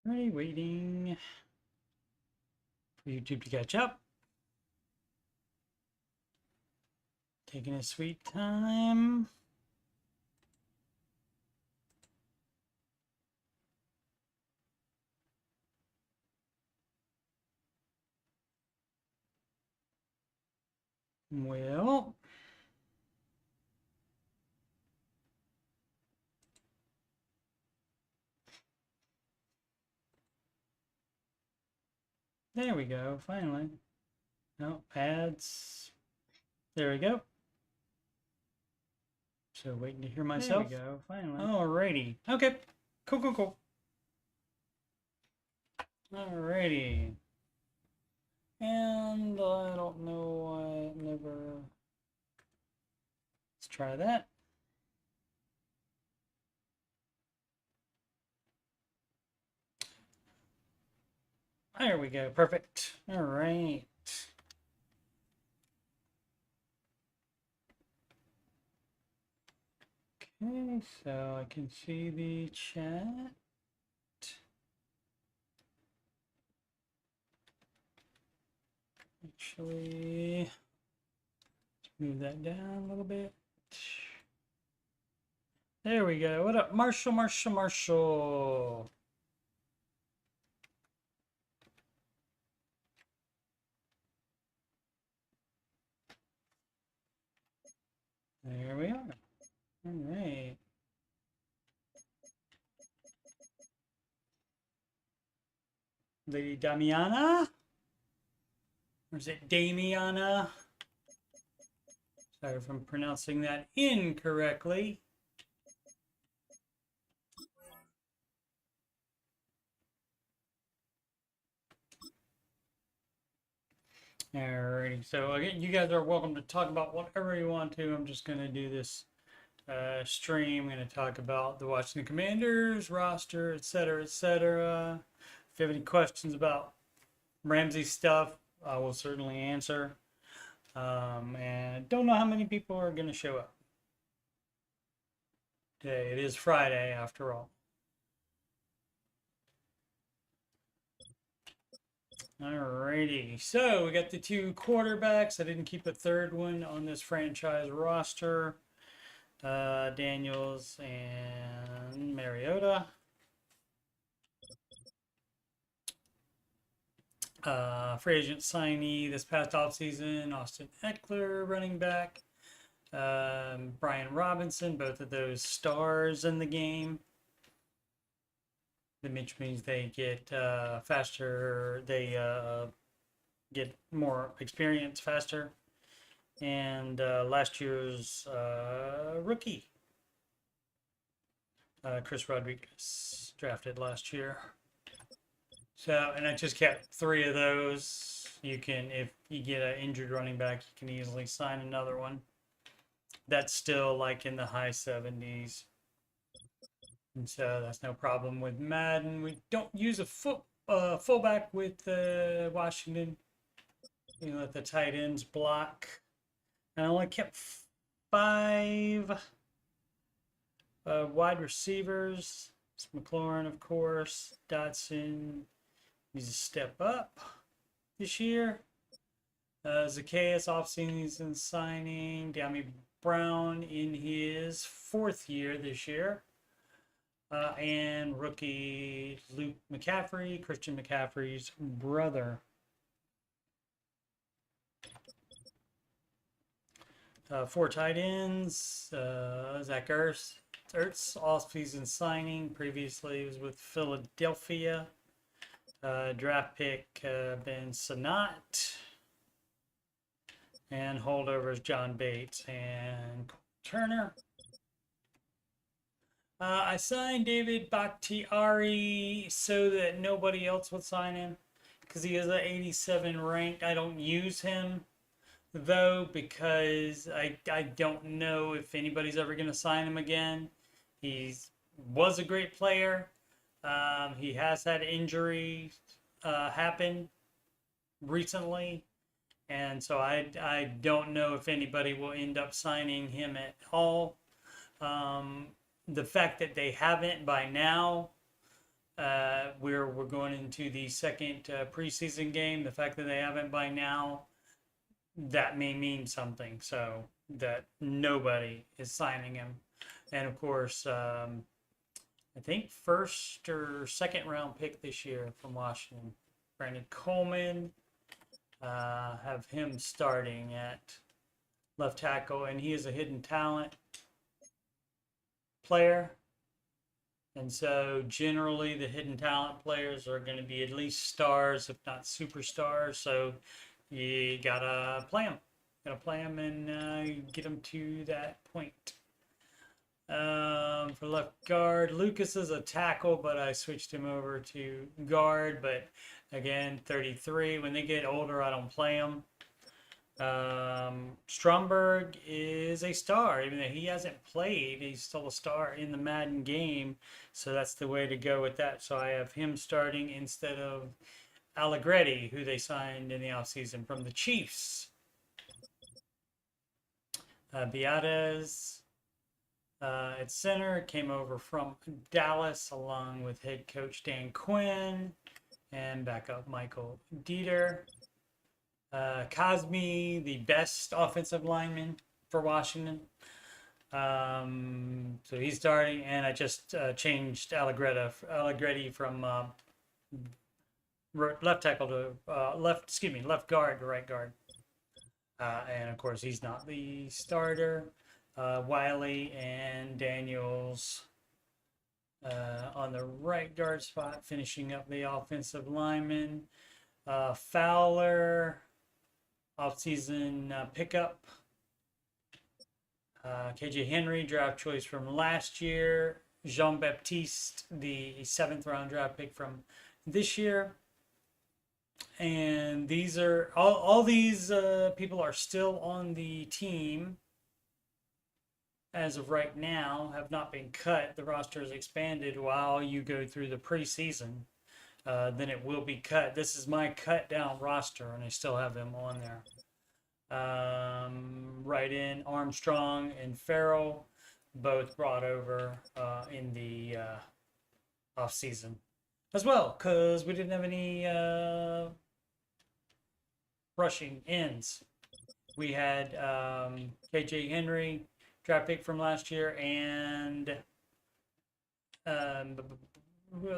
Ready, waiting for YouTube to catch up. Taking a sweet time. Well, there we go, finally. No, ads. There we go. So waiting to hear myself. There we go, finally. Alrighty. Okay. Cool. Alrighty. And I don't know, I never... Let's try that. There we go, perfect. Alright. Okay, so I can see the chat. Actually, let's move that down a little bit. There we go. What up, Marshall? There we are. All right. Lady Damiana? Or is it Damiana? Sorry if I'm pronouncing that incorrectly. Alrighty, so again, you guys are welcome to talk about whatever you want to. I'm just going to do this stream. I'm going to talk about the Washington Commanders roster, etc., etc. If you have any questions about Ramsey stuff, I will certainly answer. And don't know how many people are going to show up today. It is Friday after all. Alrighty, so we got the two quarterbacks. I didn't keep a third one on this franchise roster. Daniels and Mariota. Free agent signee this past offseason, Austin Eckler, running back. Brian Robinson, both of those stars in the game. Which means they get faster, they get more experience faster. And last year's rookie, Chris Rodriguez, drafted last year. So, and I just kept 3 of those. You can, if you get an injured running back, you can easily sign another one. That's still like in the high 70s. And so that's no problem with Madden. We don't use a fullback with Washington. You let the tight ends block. And I only kept 5 wide receivers. It's McLaurin, of course. Dotson needs to step up this year. Zacchaeus off-season signing. Dami Brown in his 4th year this year. And rookie Luke McCaffrey, Christian McCaffrey's brother. 4 tight ends. Zach Ertz, off-season signing. Previously, he was with Philadelphia. Draft pick Ben Sinnott. And holdovers John Bates and Turner. I signed David Bakhtiari so that nobody else would sign him because he is an 87 ranked. I don't use him though because I don't know if anybody's ever going to sign him again. He was a great player. He has had injuries happen recently. And so I don't know if anybody will end up signing him at all. The fact that they haven't by now that we're going into the second preseason game. The fact that they haven't by now, that may mean something. So that nobody is signing him, and of course, I think first or second round pick this year from Washington, Brandon Coleman. Have him starting at left tackle, and he is a hidden talent player. And so generally the hidden talent players are going to be at least stars, if not superstars. So you gotta play them. Gotta play them and get them to that point. For left guard, Lucas is a tackle, but I switched him over to guard. But again, 33. When they get older, I don't play them. Stromberg is a star, even though he hasn't played. He's still a star in the Madden game, so that's the way to go with that. So I have him starting instead of Allegretti, who they signed in the offseason from the Chiefs. Vitade at center came over from Dallas, along with head coach Dan Quinn and backup Michael Dieter. Cosme, the best offensive lineman for Washington. So he's starting, and I just changed Allegretti from left tackle to left guard to right guard. And of course, he's not the starter. Wiley and Daniels on the right guard spot, finishing up the offensive lineman. Fowler, offseason pickup. KJ Henry, draft choice from last year. Jean-Baptiste, the 7th round draft pick from this year. And these are all these people are still on the team as of right now, have not been cut. The roster is expanded while you go through the preseason. Then it will be cut. This is my cut down roster, and I still have them on there. Right in Armstrong and Farrell, both brought over in the off season as well, because we didn't have any rushing ends. We had KJ Henry, draft pick from last year, and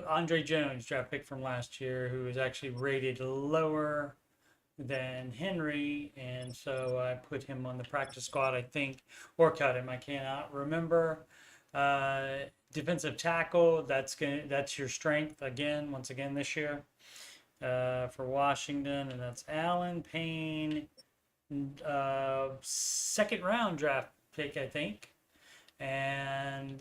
Andre Jones, draft pick from last year, who was actually rated lower than Henry, and so I put him on the practice squad, I think, or cut him. I cannot remember. Defensive tackle, that's your strength once again this year for Washington, and that's Allen Payne, 2nd round draft pick, I think, and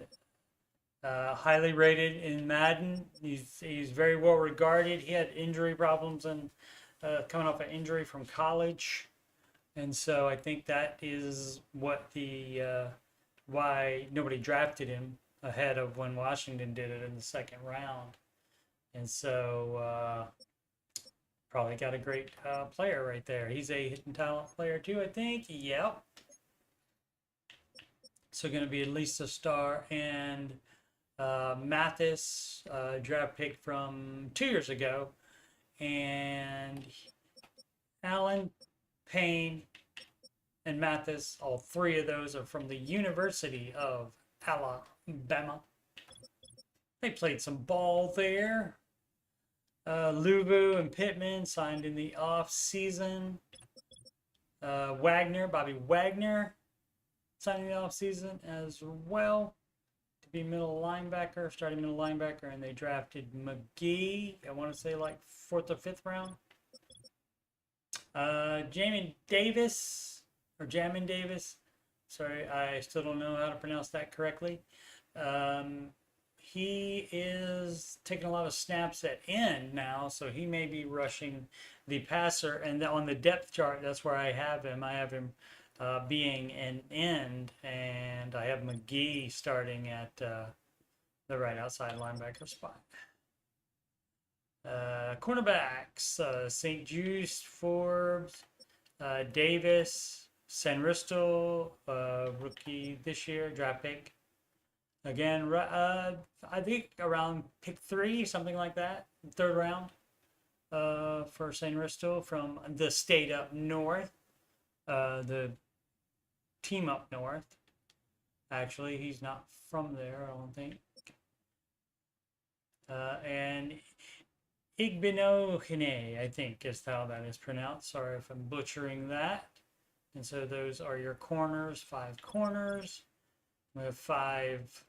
highly rated in Madden. He's very well regarded. He had injury problems and coming off an injury from college, and so I think that is what why nobody drafted him ahead of when Washington did it in the 2nd round. And so probably got a great player right there. He's a hidden talent player too, I think. Yep. So going to be at least a star. And Mathis, draft pick from 2 years ago. And Allen, Payne, and Mathis, all 3 of those are from the University of Alabama. They played some ball there. Luvu and Pittman signed in the off season. Bobby Wagner signed in the off season as well to be starting middle linebacker, and they drafted McGee, I want to say like 4th or 5th round. Jamin Davis, sorry, I still don't know how to pronounce that correctly. He is taking a lot of snaps at end now, so he may be rushing the passer. And on the depth chart, that's where I have him. I have him being an end, and I have McGee starting at the right outside linebacker spot. Cornerbacks, St. Juste, Forbes, Davis, Sanristo, rookie this year, draft pick. Again, I think around pick 3, something like that, 3rd round, for St. Risto from the state up north, the team up north. Actually, he's not from there, I don't think. And Igbinohine, I think is how that is pronounced. Sorry if I'm butchering that. And so those are your corners, 5 corners. We have 5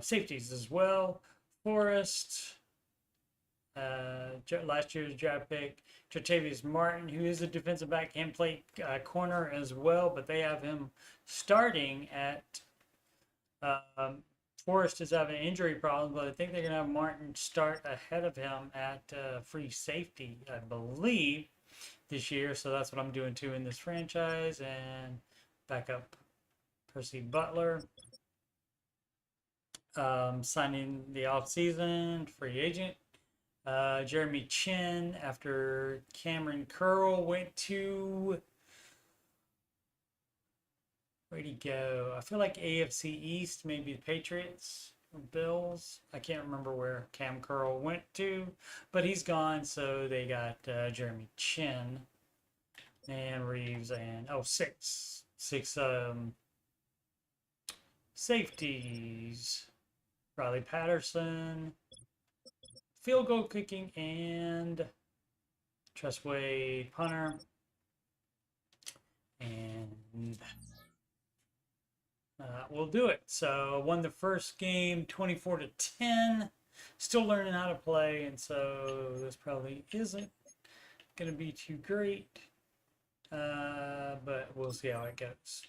safeties as well. Forrest, last year's draft pick, Jatavius Martin, who is a defensive back, can play corner as well, but they have him starting at Forrest is having an injury problem, but I think they're going to have Martin start ahead of him at free safety, I believe, this year. So that's what I'm doing too in this franchise. And backup Percy Butler. Signing the offseason, free agent. Jeremy Chin after Cameron Curl went to... Where'd he go? I feel like AFC East, maybe the Patriots or Bills. I can't remember where Cam Curl went to, but he's gone. So they got Jeremy Chin and Reeves and six safeties. Riley Patterson, field goal kicking, and Trustway punter, and we'll do it. So won the first game 24-10. Still learning how to play, and so this probably isn't going to be too great, but we'll see how it goes.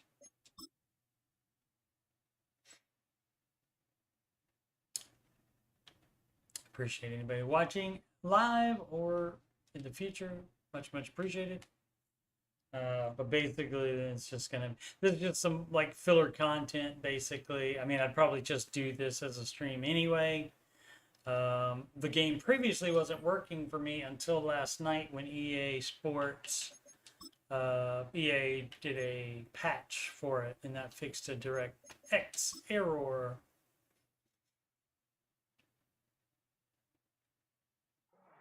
Appreciate anybody watching live or in the future. Much appreciated. But basically, it's just this is just some like filler content, basically. I mean, I'd probably just do this as a stream anyway. The game previously wasn't working for me until last night when EA Sports, EA did a patch for it, and that fixed a DirectX error.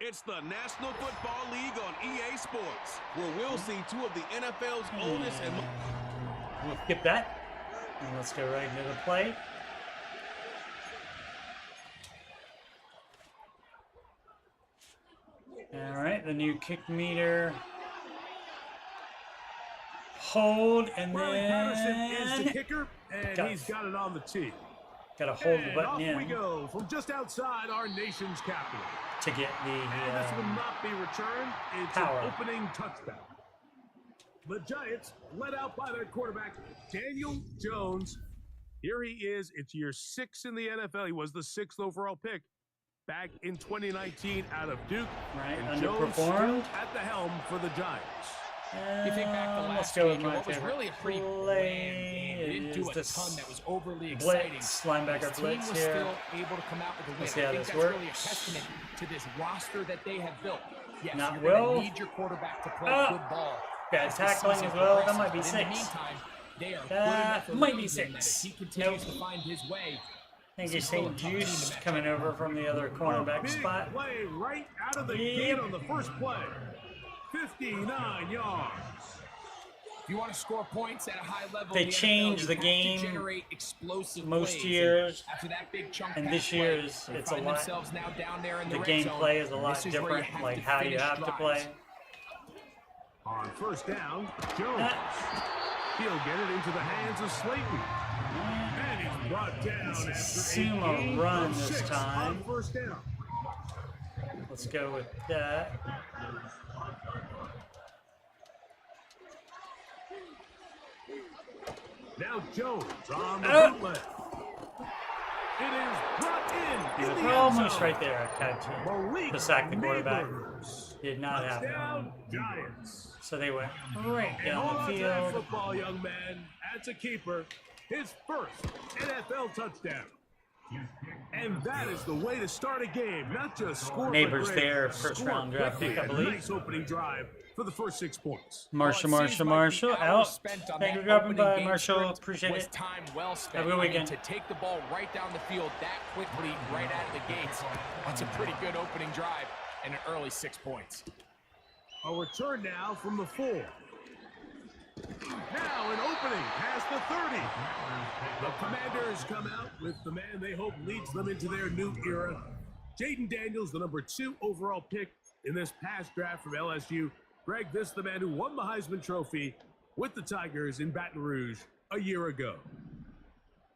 It's the National Football League on EA Sports, where we'll see 2 of the NFL's oldest and... We'll skip that. And let's go right into the play. All right, the new kick meter. Hold, and Riley then... Patterson is the kicker, and he's got it on the tee. Got to hold the button off in. We go from just outside our nation's capital. To get the And this will not be returned. It's power. An opening touchdown. The Giants, led out by their quarterback, Daniel Jones. Here he is. It's year 6 in the NFL. He was the 6th overall pick back in 2019 out of Duke. Right, and Jones still underperformed. at the helm for the Giants. You think back to last week, and what was really a pretty bland game. They didn't do a ton that was overly exciting. Blitz, linebacker This blitz team was here. still able to come out with a win. Let's see how I think this that's really a works. testament to this roster that they have built. Yes, Not you're Will. going to need your quarterback to play good ball. Bad as the tackling season as well. That progresses. might be But 6. in the meantime, they are good enough for Might be reason that 6. if he continues to find his way, I think he's St. Juice coming over from the other cornerback Big spot. play right out of the gate on the first play. 59 yards. if you want to score points at a high level, They in the change NFL, the you have to game generate explosive most plays. years, After that big chunk and pass this play, year's they it's a find lot. themselves now down there in The red gameplay zone. is a lot This is where you different, have like to how you finish have to drives. play. On first down, Jones. He'll get it into the hands of Slayton. And he's brought down after a Sumo gain run of this 6 time. on first down. Let's go with that. Now Jones on the bootleg. It is brought in the end Almost zone. right there. Malik To sack the quarterback. Neighbors. Did not happen. Touchdown, Giants. So they went right And down hold the on to that field. football, young man. That's a keeper. His first NFL touchdown. And that is the way to start a game. Not just score, Neighbors but there, great. first Score round draft quickly. pick, I A believe. nice opening drive for the first 6 points. Marshall Well, it seems like the hours out. spent on Thank you that for dropping opening by, game Marshall. script Appreciate was it. time well spent. Have a good I mean, weekend. to take the ball right down the field that quickly, right out of the gates, that's a pretty good opening drive and an early 6 points. A return now from the 4. Now an opening past the 30. The Commanders come out with the man they hope leads them into their new era. Jaden Daniels, the number 2 overall pick in this past draft from LSU. Greg, this is the man who won the Heisman Trophy with the Tigers in Baton Rouge a year ago.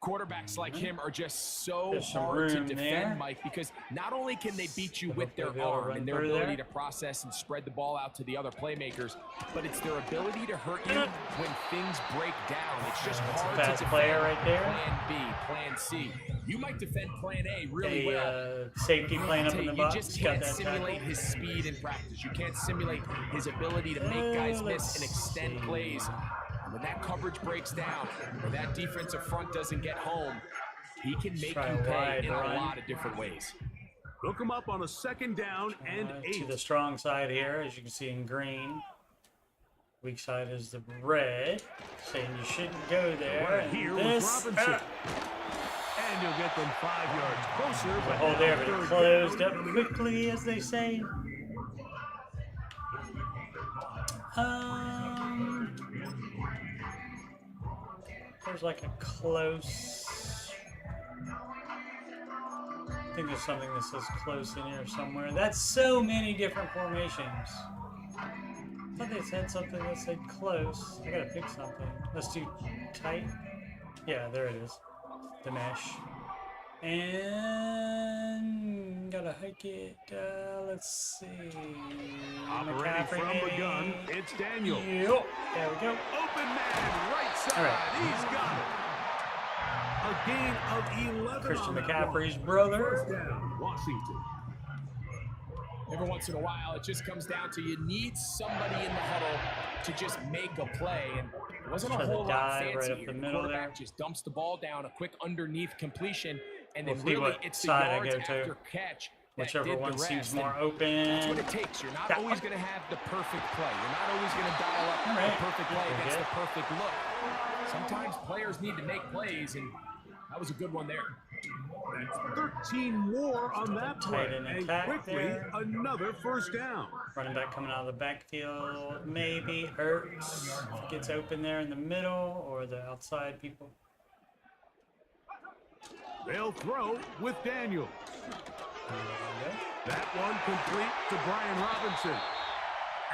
Quarterbacks like him are just so There's some hard to room defend, there. Mike, because not only can they beat you with their Hopefully they'll arm run and their through ability there. to process and spread the ball out to the other playmakers, but it's their ability to hurt you when things break down. It's just hard fast to defend player right there. Plan B, Plan C. You might defend Plan A really well. Safety playing up in the You box. just Got can't that simulate tackle. his speed in practice. You can't simulate his ability to make guys miss and extend plays. And when that coverage breaks down, or that defensive front doesn't get home, he can make Try you pay wide in a run. lot of different ways. Look him up on a 2nd down and To 8. the strong side here, as you can see in green. Weak side is the red, saying you shouldn't go there. Right And here this, with Robinson. And you'll get them 5 yards closer. the But hole now there, but it 3rd closed down up coming quickly, as they say. There's like a close. I think there's something that says close in here somewhere. That's so many different formations. I thought they said something that said close. I gotta pick something. Let's do tight. Yeah, there it is. The mesh. And gotta hike it. Let's see. Operating from the gun, it's Daniel. Yep. There we go. Open man, right side. All right. He's got it. A gain of 11 Christian on that McCaffrey's one. brother. 1st down, Washington. Every once in a while, it just comes down to you need somebody in the huddle to just make a play. And it wasn't a Try the whole lot dive fancy right up here. the The middle quarterback there. just dumps the ball down, a quick underneath completion, and We'll then see really what it's the side I yards go to. after catch that Whichever did one the seems rest. more And that's what open. it takes. You're not That always one. going to have the perfect play. You're not always going to dial up All the right. perfect play Okay. against the perfect look. Sometimes players need to make plays, and that was a good one there. That's 13 more on that Tight play. end And attack quickly, there. another 1st down. Running back coming out of the backfield. Maybe Ertz gets open there in the middle, or the outside people. They'll throw with Daniel. That one complete to Brian Robinson.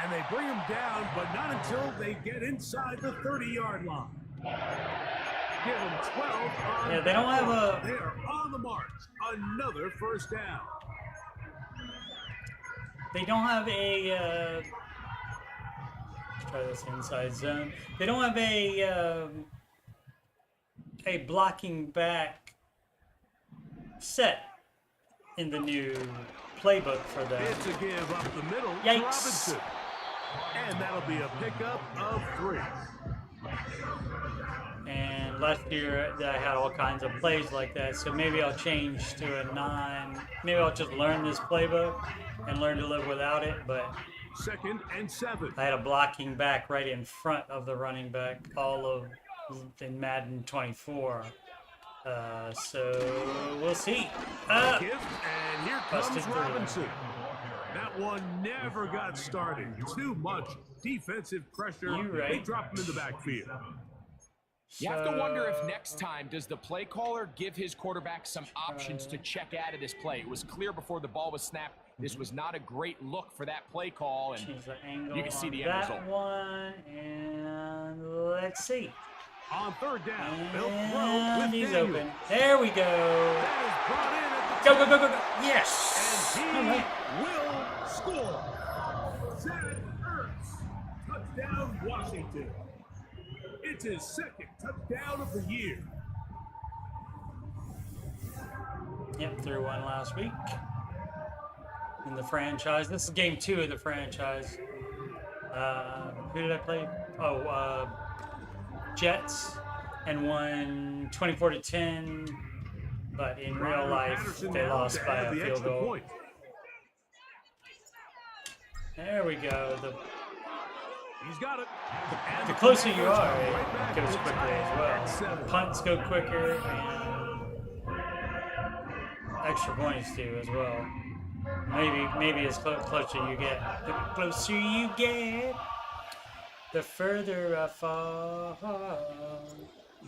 And they bring him down, but not until they get inside the 30-yard line. Give them 12 on Yeah, they don't have a- They are on the march. Another 1st down. They don't have a. Try this inside zone. They don't have a blocking back set in the new playbook for that. It's a give up the middle to Yikes. Robinson. And that'll be a pickup of 3. And last year I had all kinds of plays like that, so maybe I'll change to a maybe I'll just learn this playbook and learn to live without it, but 2nd and 7. I had a blocking back right in front of the running back all of in Madden 24. So we'll see. Give, and here Busted comes through. Robinson. That one never got started. Too much defensive pressure. You right. They drop him in the backfield. You have to wonder if next time, does the play caller give his quarterback some options to check out of this play? It was clear before the ball was snapped. This was not a great look for that play call, and Change the angle you can see on the end that result. one, and let's see. On 3rd down, they'll throw And with he's Daniel. open. There we go. That is brought in at the Go, go, go, go, go. Yes. And he All right. will score. Zach Ertz. Touchdown, Washington. It's his 2nd touchdown of the year. Yep, threw one last week in the franchise. This is game 2 of the franchise. Who did I play? Jets, and won 24-10 But in real Ryder life, Patterson they now lost to by add a the field extra goal. point. There we go. He's got it. The closer you are, Right it goes back quickly as well. 7. Punts go quicker, and extra points do as well. Maybe as closer you get, the closer you get, the further I fall.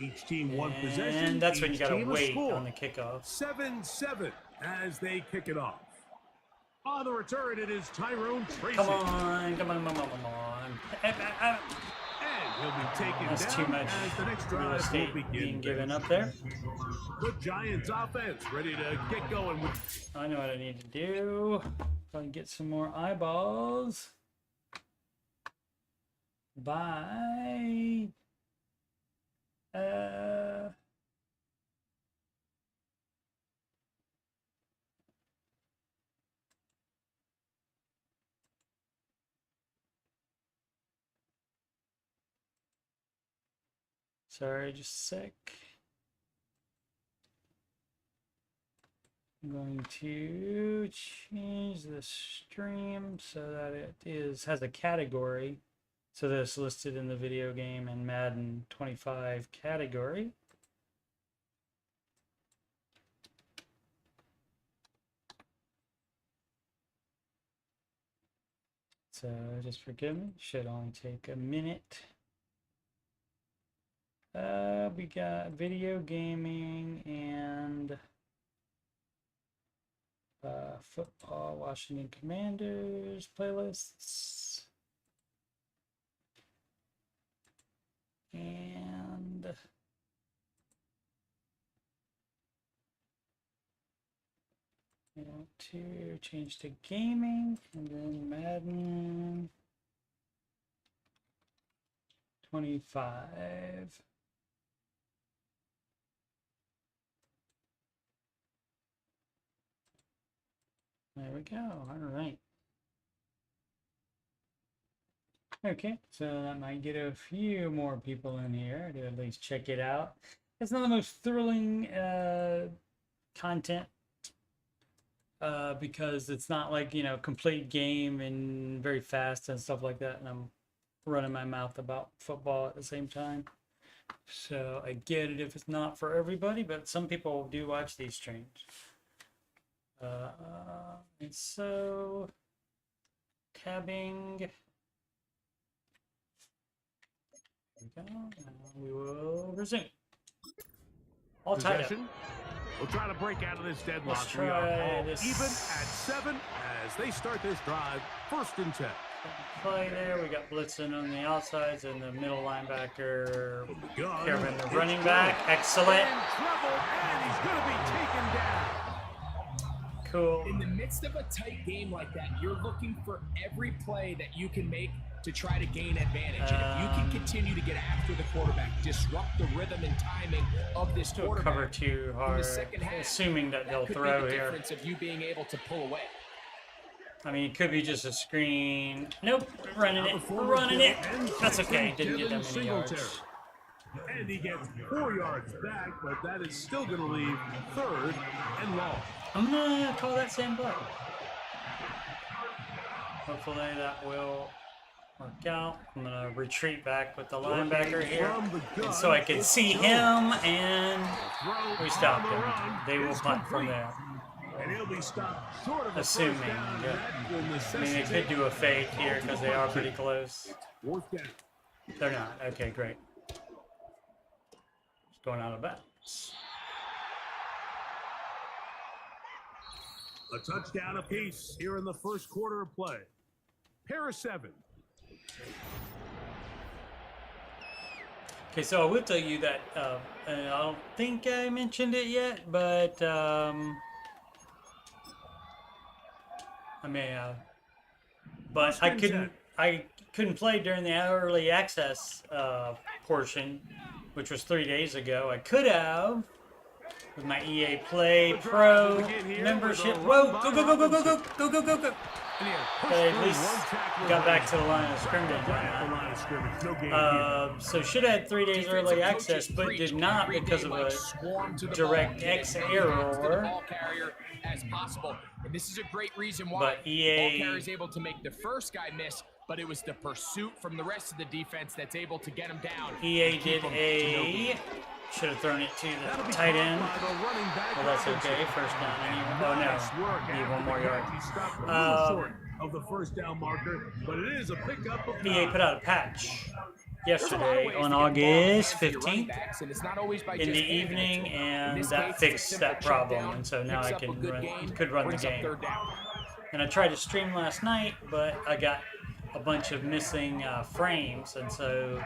Each team one possession. And that's when you each gotta team a wait score. on the kickoff. 7-7 as they kick it off. On the return, it is Tyrone Tracy. Come on. And he'll be taken That's down too much as the next real drive estate will begin. being given up there. The Giants offense ready to get going with. I know what I need to do. Probably get some more eyeballs. Bye. Sorry, just a sec. I'm going to change the stream so that it has a category. So that it's listed in the video game and Madden 25 category. So just forgive me, should only take a minute. We got video gaming and football, Washington Commanders playlists. And I want to change to gaming and then Madden 25. There we go. All right. Okay, so that might get a few more people in here to at least check it out. It's not the most thrilling content because it's not like, you know, complete game and very fast and stuff like that. And I'm running my mouth about football at the same time. So I get it if it's not for everybody, but some people do watch these streams. And so tabbing. There we go. Now we will resume. All tied up. We'll try to break out of this deadlock. Let's We are try all this. even at 7 as they start this drive. 1st and 10. Play there. We got blitzing on the outsides and the middle linebacker. Gun. Kevin, the running back. Excellent. In trouble, and he's going to be taken down. Cool. In the midst of a tight game like that, you're looking for every play that you can make to try to gain advantage. And if you can continue to get after the quarterback, disrupt the rhythm and timing of this Don't quarterback, cover too in hard, the second half, assuming that they'll could throw be the here. difference of you being able to pull away. I mean, it could be just a screen. Nope, running it. That's okay. Didn't get that many yards. And he gets 4 yards back, but that is still going to leave 3rd and long. I'm gonna call that same play. Hopefully that will work out. I'm gonna retreat back with the linebacker here, and so I can see him, and we stopped him. They will punt from there. And he'll be stopped short of Assuming, yeah. I mean, they could do a fake here because they are pretty close. 4th down. They're not. Okay, great. Just going out of bounds. A touchdown apiece here in the 1st quarter of play. Pair of 7. Okay, so I will tell you that, and I don't think I mentioned it yet, but I may have. But I couldn't play during the early access portion, which was 3 days ago. I could have, with my EA Play Pro membership. Whoa, go, go, go, go, go, go, go, go, go, go. But at least got back to the line of scrimmage on that. So should have had 3 days early access, but did not because of a DirectX error. As possible, and this is a great reason why. But EA Ball carrier is able to make the first guy miss, but it was the pursuit from the rest of the defense that's able to get him down. EA did a should have thrown it to the tight end. Well, that's okay. First down. Oh no, need 1 more yard. Of the first down marker, but it is a pickup of EA put out a patch yesterday on August 15th in the evening, and that fixed that problem, and so now I could run the game. And I tried to stream last night, but I got a bunch of missing frames, and so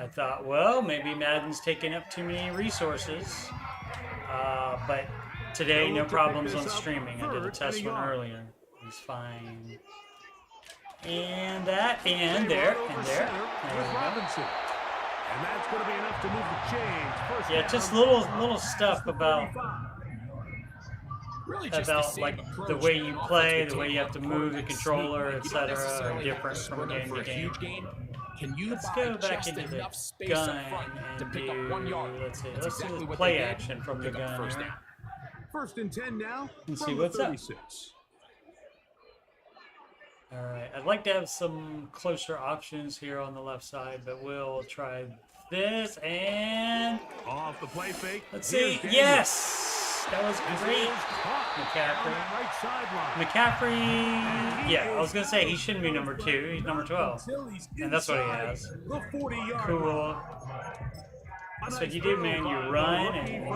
I thought, well, maybe Madden's taking up too many resources. But today, no problems on streaming. I did a test one earlier. It's fine. And that, and there, and there. There we go. And that's going to be enough to move the chains. Yeah, just little stuff about like the way you play, the way you have to move the controller, etc. are different from game to game. Let's go back into the gun and do, let's see, let's do the play action from the gun. First and 10 now. Let's see what's up. Alright, I'd like to have some closer options here on the left side, but we'll try this, and off the play fake. Let's see. Yes! That was great. McCaffrey. Yeah, I was going to say he shouldn't be number 2. He's number 12. And that's what he has. Cool. That's what you do, man. You run and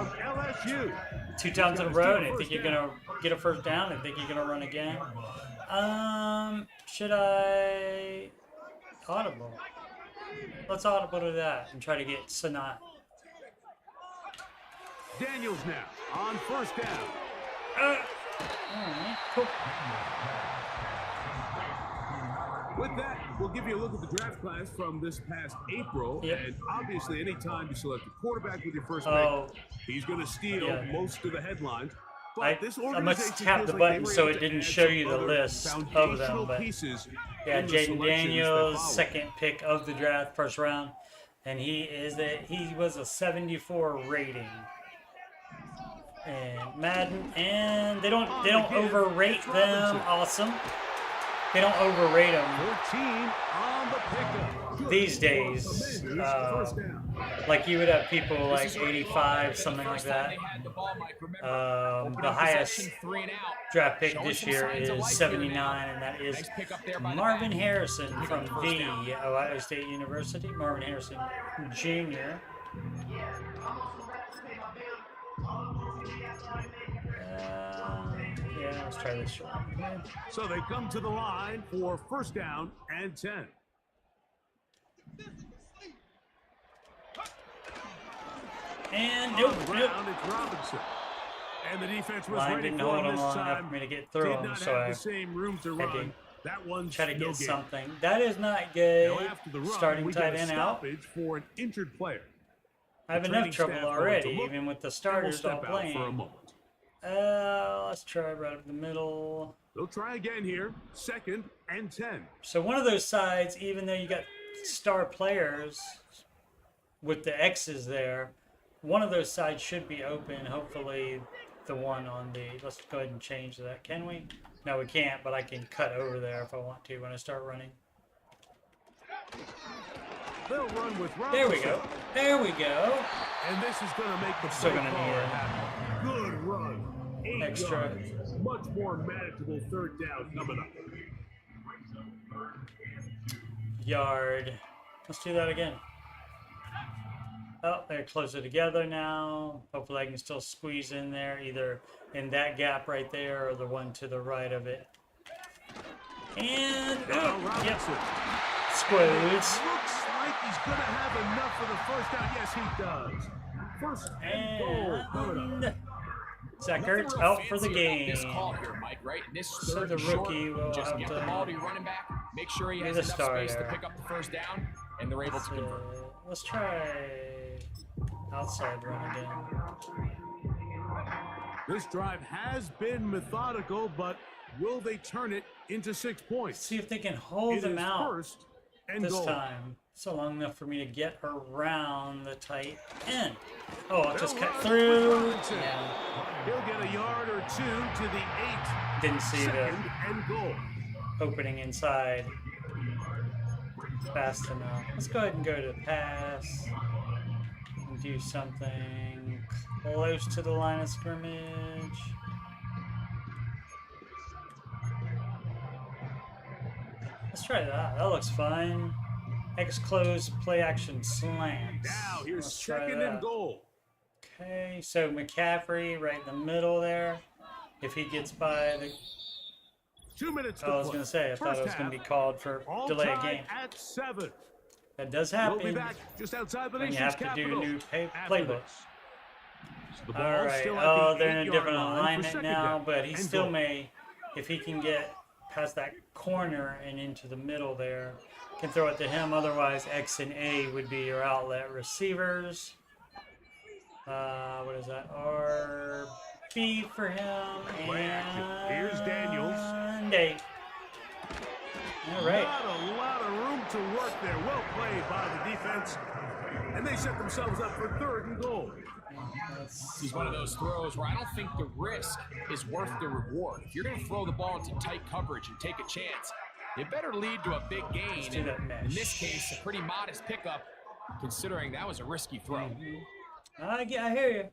2 times in a row, and I think you're going to get a first down. I think you're going to run again. Should I audible? Let's audible to that and try to get Sanat. Daniels now on first down. Alright, cool. With that, we'll give you a look at the draft class from this past April. Yep. And obviously, anytime you select a quarterback with your first pick, he's going to steal most of the headlines. I must tap the button so it didn't show you the list of them. But yeah, Jaden Daniels, second pick of the draft, first round, and he was a 74 rating. And Madden, and they don't overrate them. Awesome. They don't overrate them 14 on the pickup. these days. Like you would have people like 85, something like that. The highest draft pick this year is 79, and that is Marvin Harrison from the Ohio State University. Marvin Harrison Jr. Yeah, let's try this shot. So they come to the line for first down and 10. And nope. It's Robinson. And the defense was Line ready didn't for hold him him this long enough time. for me to get through Did him, not so have I the same room to run. That one's try to get no something. That is not good. Now after the run, Starting we tight get a end out. stoppage for an injured player. I have enough trouble already, even with the starters all playing. For a moment. Let's try right up the middle. They'll try again here. Second and 10. So one of those sides, even though you got star players with the X's there, one of those sides should be open. Hopefully the one on the, let's go ahead and change that. Can we? No, we can't, but I can cut over there if I want to when I start running. They'll run with Robinson. There we go. There we go. And this is going to make the Still gonna need happen. Good run. 8 extra yards. Much more manageable third down coming up. Yard. Let's do that again. Oh, they're closer together now. Hopefully I can still squeeze in there, either in that gap right there or the one to the right of it. And yep. Squares. Looks like he's going to have enough for the first down. Yes, he does. First and goal coming up. Zachert out for the game. So the rookie will just have get the ball to your running back, make sure he has enough space to pick up the first down, and they're able to convert. Let's try outside run again. This drive has been methodical, but will they turn it into 6 points? See if they can hold It him is out first and this goal. time. So long enough for me to get around the tight end. Oh, I'll just They'll cut run through. with Robinson. Yeah. He'll get a yard or two to the 8. Didn't see the Second and goal. opening inside fast enough. Let's go ahead and go to pass and do something close to the line of scrimmage. Let's try that. That looks fun. X close play action slants. Now here's Let's try second that. and goal. Okay, so McCaffrey right in the middle there. If he gets by the 2 minutes to I was play. going to say, I thought First it was going to half, be called for all delay a tied game. at 7. That does We'll happen. be back just outside the when you nation's have to do capital. new after playbook. this. The ball All right. still at Oh, the they're in a 8-yard different line for alignment second now, down but he and still goal. may, if he can get past that corner and into the middle there, can throw it to him. Otherwise, X and A would be your outlet receivers. What is that? RB for him. Play action. And Here's Daniels. A. All right. Not a lot of room to work there. Well played by the defense. And they set themselves up for third and goal. That's He's one of those throws where I don't think the risk is worth the reward. If you're going to throw the ball into tight coverage and take a chance, it better lead to a big gain. do that And mesh. in this case, a pretty modest pickup, considering that was a risky throw. I hear you.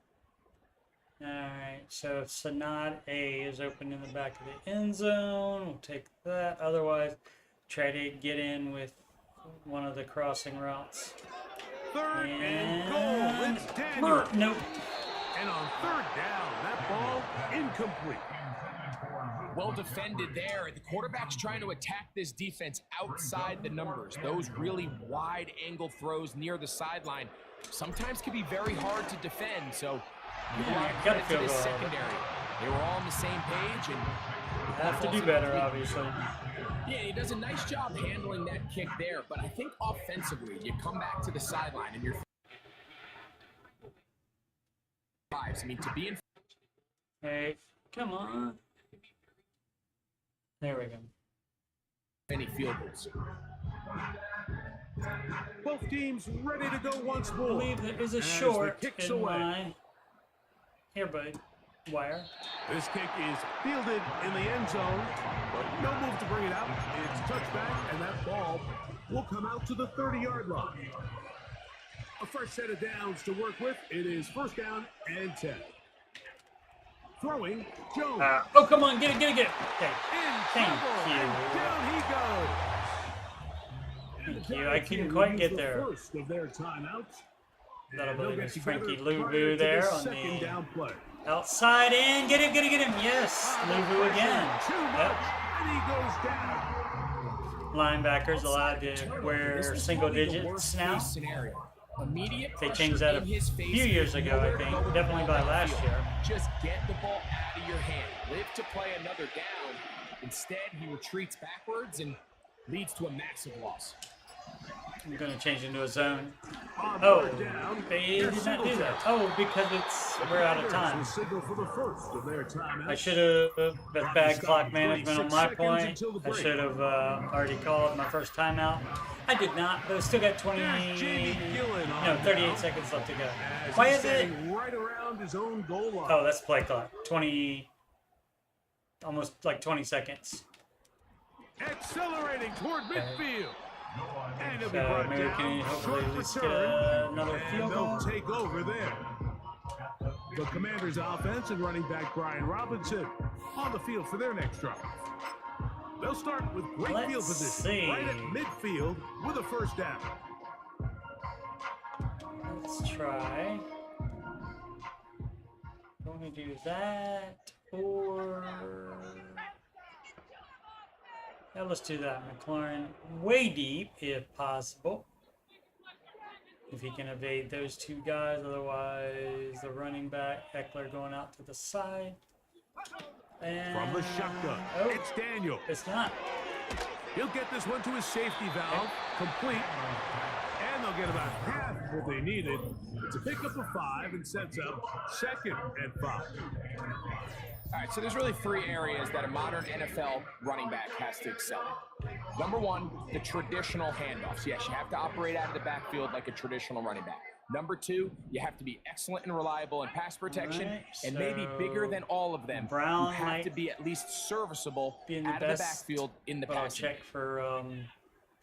Alright, so Sanad A is open in the back of the end zone. We'll take that. Otherwise, try to get in with one of the crossing routes. Third and goal. It's Daniels. Nope. And on third down, that ball incomplete. Well defended there. The quarterback's trying to attack this defense outside the numbers. Those really wide angle throws near the sideline sometimes can be very hard to defend. So give a lot of gotta credit to feel this good. secondary. They were all on the same page and Have to do better, obviously. yeah, he does a nice job handling that kick there, but I think offensively, you come back to the sideline and you're I mean, to be in Hey, come on. There we go. any field goals. Both teams ready to go once I more. believe there is a As the short kick's in away. my... Here, bud. Wire. This kick is fielded in the end zone, but no move to bring it out. It's touchback, and that ball will come out to the 30-yard line. A fresh set of downs to work with. It is first down and 10. Throwing, Jones. Oh, come on. Get it. Okay. In Thank trouble, you. and down he goes. Thank you. I couldn't quite get there. First of their timeouts. That'll And they'll believe get it's Frankie together prior Luvu to there this on second the down play. outside in. Get him. Yes. Luvu again. Too much, Yep. and he goes down. Linebackers allowed to wear This is single probably the digits worst now. case scenario. Immediate They pressure changed that a in his face, few years ago, I nowhere to think. go with the Definitely ball by last downfield. year. Just get the ball out of your hand. Live to play another down. Instead, he retreats backwards and leads to a massive loss. I'm going to change into a zone. On Oh, third down, they here's did not do Singletary. that. Oh, because we're out of Commanders time. will signal for the first of their timeouts. I should have, that's bad clock management on my point. I should have already called my first timeout. I did not, but I still got 38 seconds left to go. As Why he's is it? standing right around his own goal line. Oh, that's play clock. Almost like 20 seconds. Accelerating toward midfield. And he'll be So brought maybe we down. can hopefully Short at least get return. another And field they'll goal. take over there. The Commanders' offense and running back Brian Robinson on the field for their next drive. They'll start with great Let's field position see. right at midfield with a first down. Let's try. Want to do that or... Yeah, let's do that. McLaurin way deep if possible. If he can evade those two guys, otherwise the running back Eckler going out to the side. And From the shotgun, oh, it's Daniel. it's not. He'll get this one to his safety valve, complete, and they'll get about halfway what they needed. It's a pickup of 5 and sets up 2nd and 5. All right, so there's really 3 areas that a modern NFL running back has to excel in. Number 1, the traditional handoffs. Yes, you have to operate out of the backfield like a traditional running back. Number 2, you have to be excellent and reliable in pass protection, Right, and maybe bigger than all of them, Brown you have might to be at least serviceable be in the out of best, the backfield in the but I'll passing. check for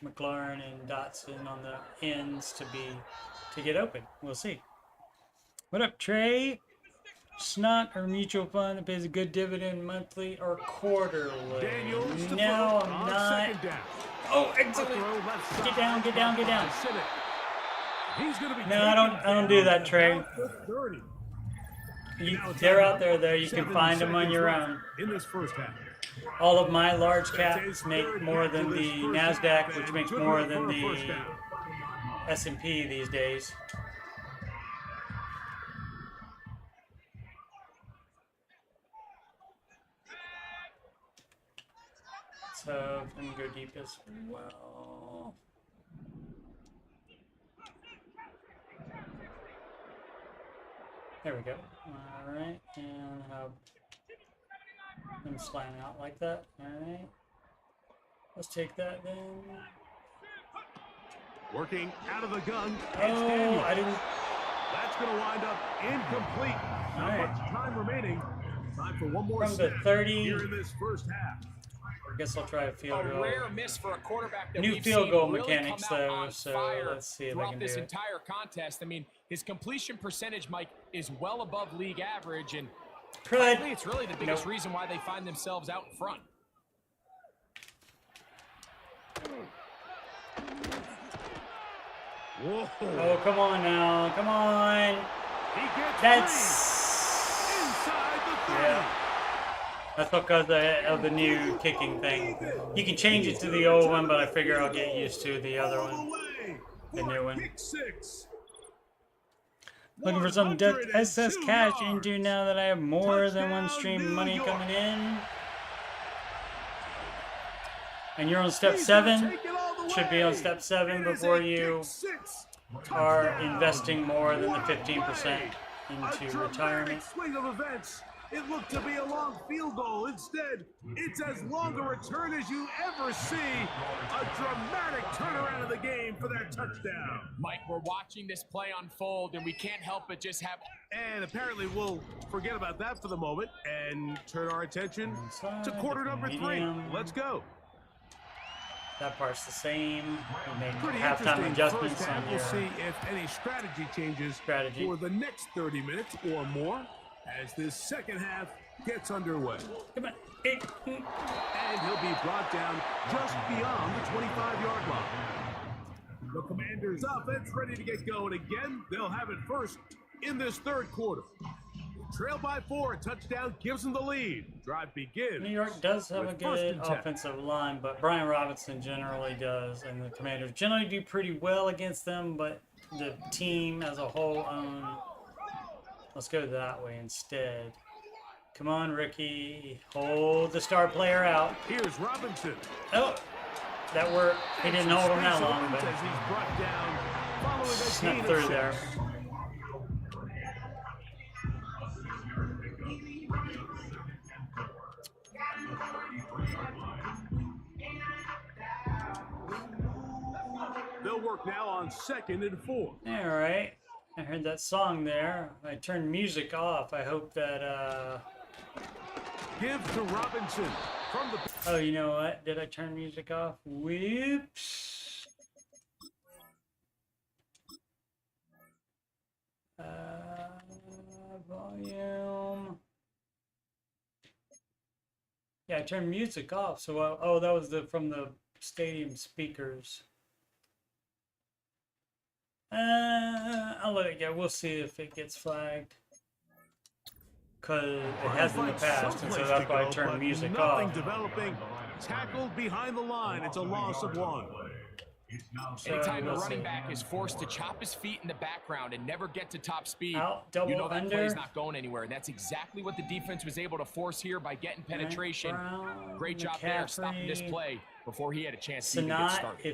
McLaurin and Dotson on the ends to get open. We'll see. What up, Trey? Snot or mutual fund that pays a good dividend monthly or quarterly. Daniels to No, throw I'm on not. 2nd down. Oh, A excellent. throw left side. Get down, get down, get down. He's gonna be No, I don't do that, Trey. about the 30. They're out there, though. You can find them on your own. In this first half. All of my large caps make more than the NASDAQ, which makes more than the S&P these days. So I'm gonna go deep as well. There we go. All right, and have them slant out like that. All right. Let's take that then. Working out of the gun. It's Oh, Daniels. I didn't. That's going to wind up incomplete. Not All right. much time remaining. Time for one more From the snap 30. here in this first half. I guess I'll try a field A goal. rare miss for a quarterback that New we've field seen goal really mechanics, come out though, on so fire let's see if I throughout can this do it. entire contest. I mean, his completion percentage, Mike, is well above league average, and frankly, it's really the biggest reason why they find themselves out in front. Whoa. Oh, come on now. Come on. He gets That's... free. Inside the 30. Yeah. That's because of the new kicking thing. You can change it to the old one, but I figure I'll get used to the other All one. the way The new one. Kick 6. Looking for some SS 102 cash yards. into now that I have more than one Touchdown, stream New money York. coming in. And you're on step He's gonna 7. take it all the Should be on way. step 7 It is before a you kick 6. are Touchdown. investing more than the What a 15% play. into A dramatic retirement. swing of events. It looked to be a long field goal. Instead, it's as long a return as you ever see. A dramatic turnaround of the game for that touchdown. Mike, we're watching this play unfold, and we can't help but just have... And apparently we'll forget about that for the moment and turn our attention to quarter number 3. Medium. Let's go. That part's the same. You make Pretty halftime interesting adjustments first half. on We'll your see if any strategy changes strategy. for the next 30 minutes or more as this second half gets underway. Come on. And he'll be brought down just beyond the 25-yard line. The Commanders' offense ready to get going again. They'll have it first in this third quarter. Trail by 4, a touchdown gives them the lead. Drive begins. New York does have a with first good and 10. offensive line, but Brian Robinson generally does, and the Commanders generally do pretty well against them, but the team as a whole own. Let's go that way instead. Come on, Ricky. Hold the star player out. Here's Robinson. Oh, that worked. He didn't hold him that long, but As he's brought down following a snuck gain of through 6. there. They'll work now on 2nd and 4. All right. I heard that song there. I turned music off. I hope that, Give to Robinson from the... oh, you know what? Did I turn music off? Whoops. Volume. Yeah, I turned music off. So, oh, that was from the stadium speakers. I'll let it go. We'll see if it gets flagged. Because it has in the past, and so that's why I turned music nothing off. Developing. Tackled behind the line. It's a loss of 1. So Anytime we'll a running see. back is forced to chop his feet in the background and never get to top speed, Out, double you know that under. play's not going anywhere. And that's exactly what the defense was able to force here by getting penetration. Brown, Great job there stopping this McCaffrey, play before he had a chance to even get Sanat, started.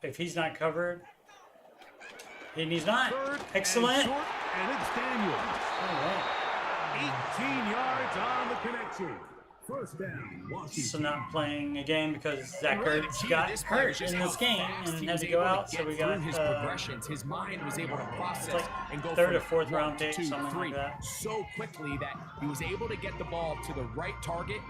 if he's not covered, And he's not. Third Excellent. and short, and it's Daniels. All right. 18 yards on the connection. First down, Washington. So not playing again because Zach Really, the Ertz key to got this play was hurt just in how this game fast and he had was to go able out. get So we through got his progressions. His mind was able to process like and go third from or fourth 1, round pick, 2, something 3 like that. so quickly that he was able to get the ball to the right target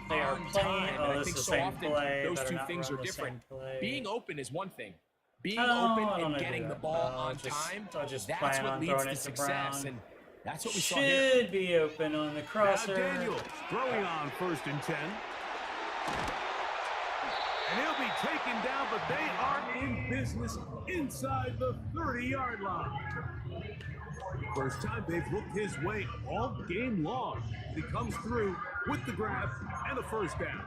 They are on playing. time. Oh, And I this think is the so same often play. those Better two not things run are the different. same play. Being open is one thing. Being Oh, open I don't and wanna do getting the that. ball I'll on just- time, I'll just that's plan what on leads throwing to it to success. Brown. And that's what we saw here. Should be open on the Now crosser. Daniels throwing on 1st and 10. And he'll be taken down, but they are in business inside the 30-yard line. First time they've looked his way all game long. He comes through with the grab and a first down.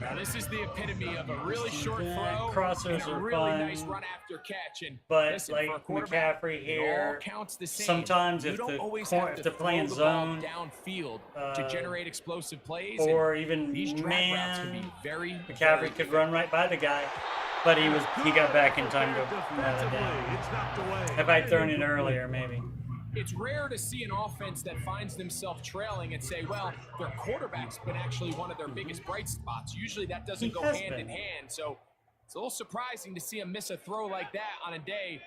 Now this is the epitome of a really short Yeah, throw crossers and a are really fun, nice run after catch. And But listen, like for a quarterback, McCaffrey it all here, counts the same. sometimes you if don't the always cor- have if to they're playing throw the ball zone, downfield to generate explosive plays. or and even these drag routes can man, be very, McCaffrey could run right by the guy, but he got back in time to nail it down. It's knocked away. If I'd thrown it earlier, maybe. It's rare to see an offense that finds themselves trailing and say, well, their quarterback's been actually one of their biggest bright spots. Usually that doesn't He go has hand in been. hand. So it's a little surprising to see him miss a throw like that on a day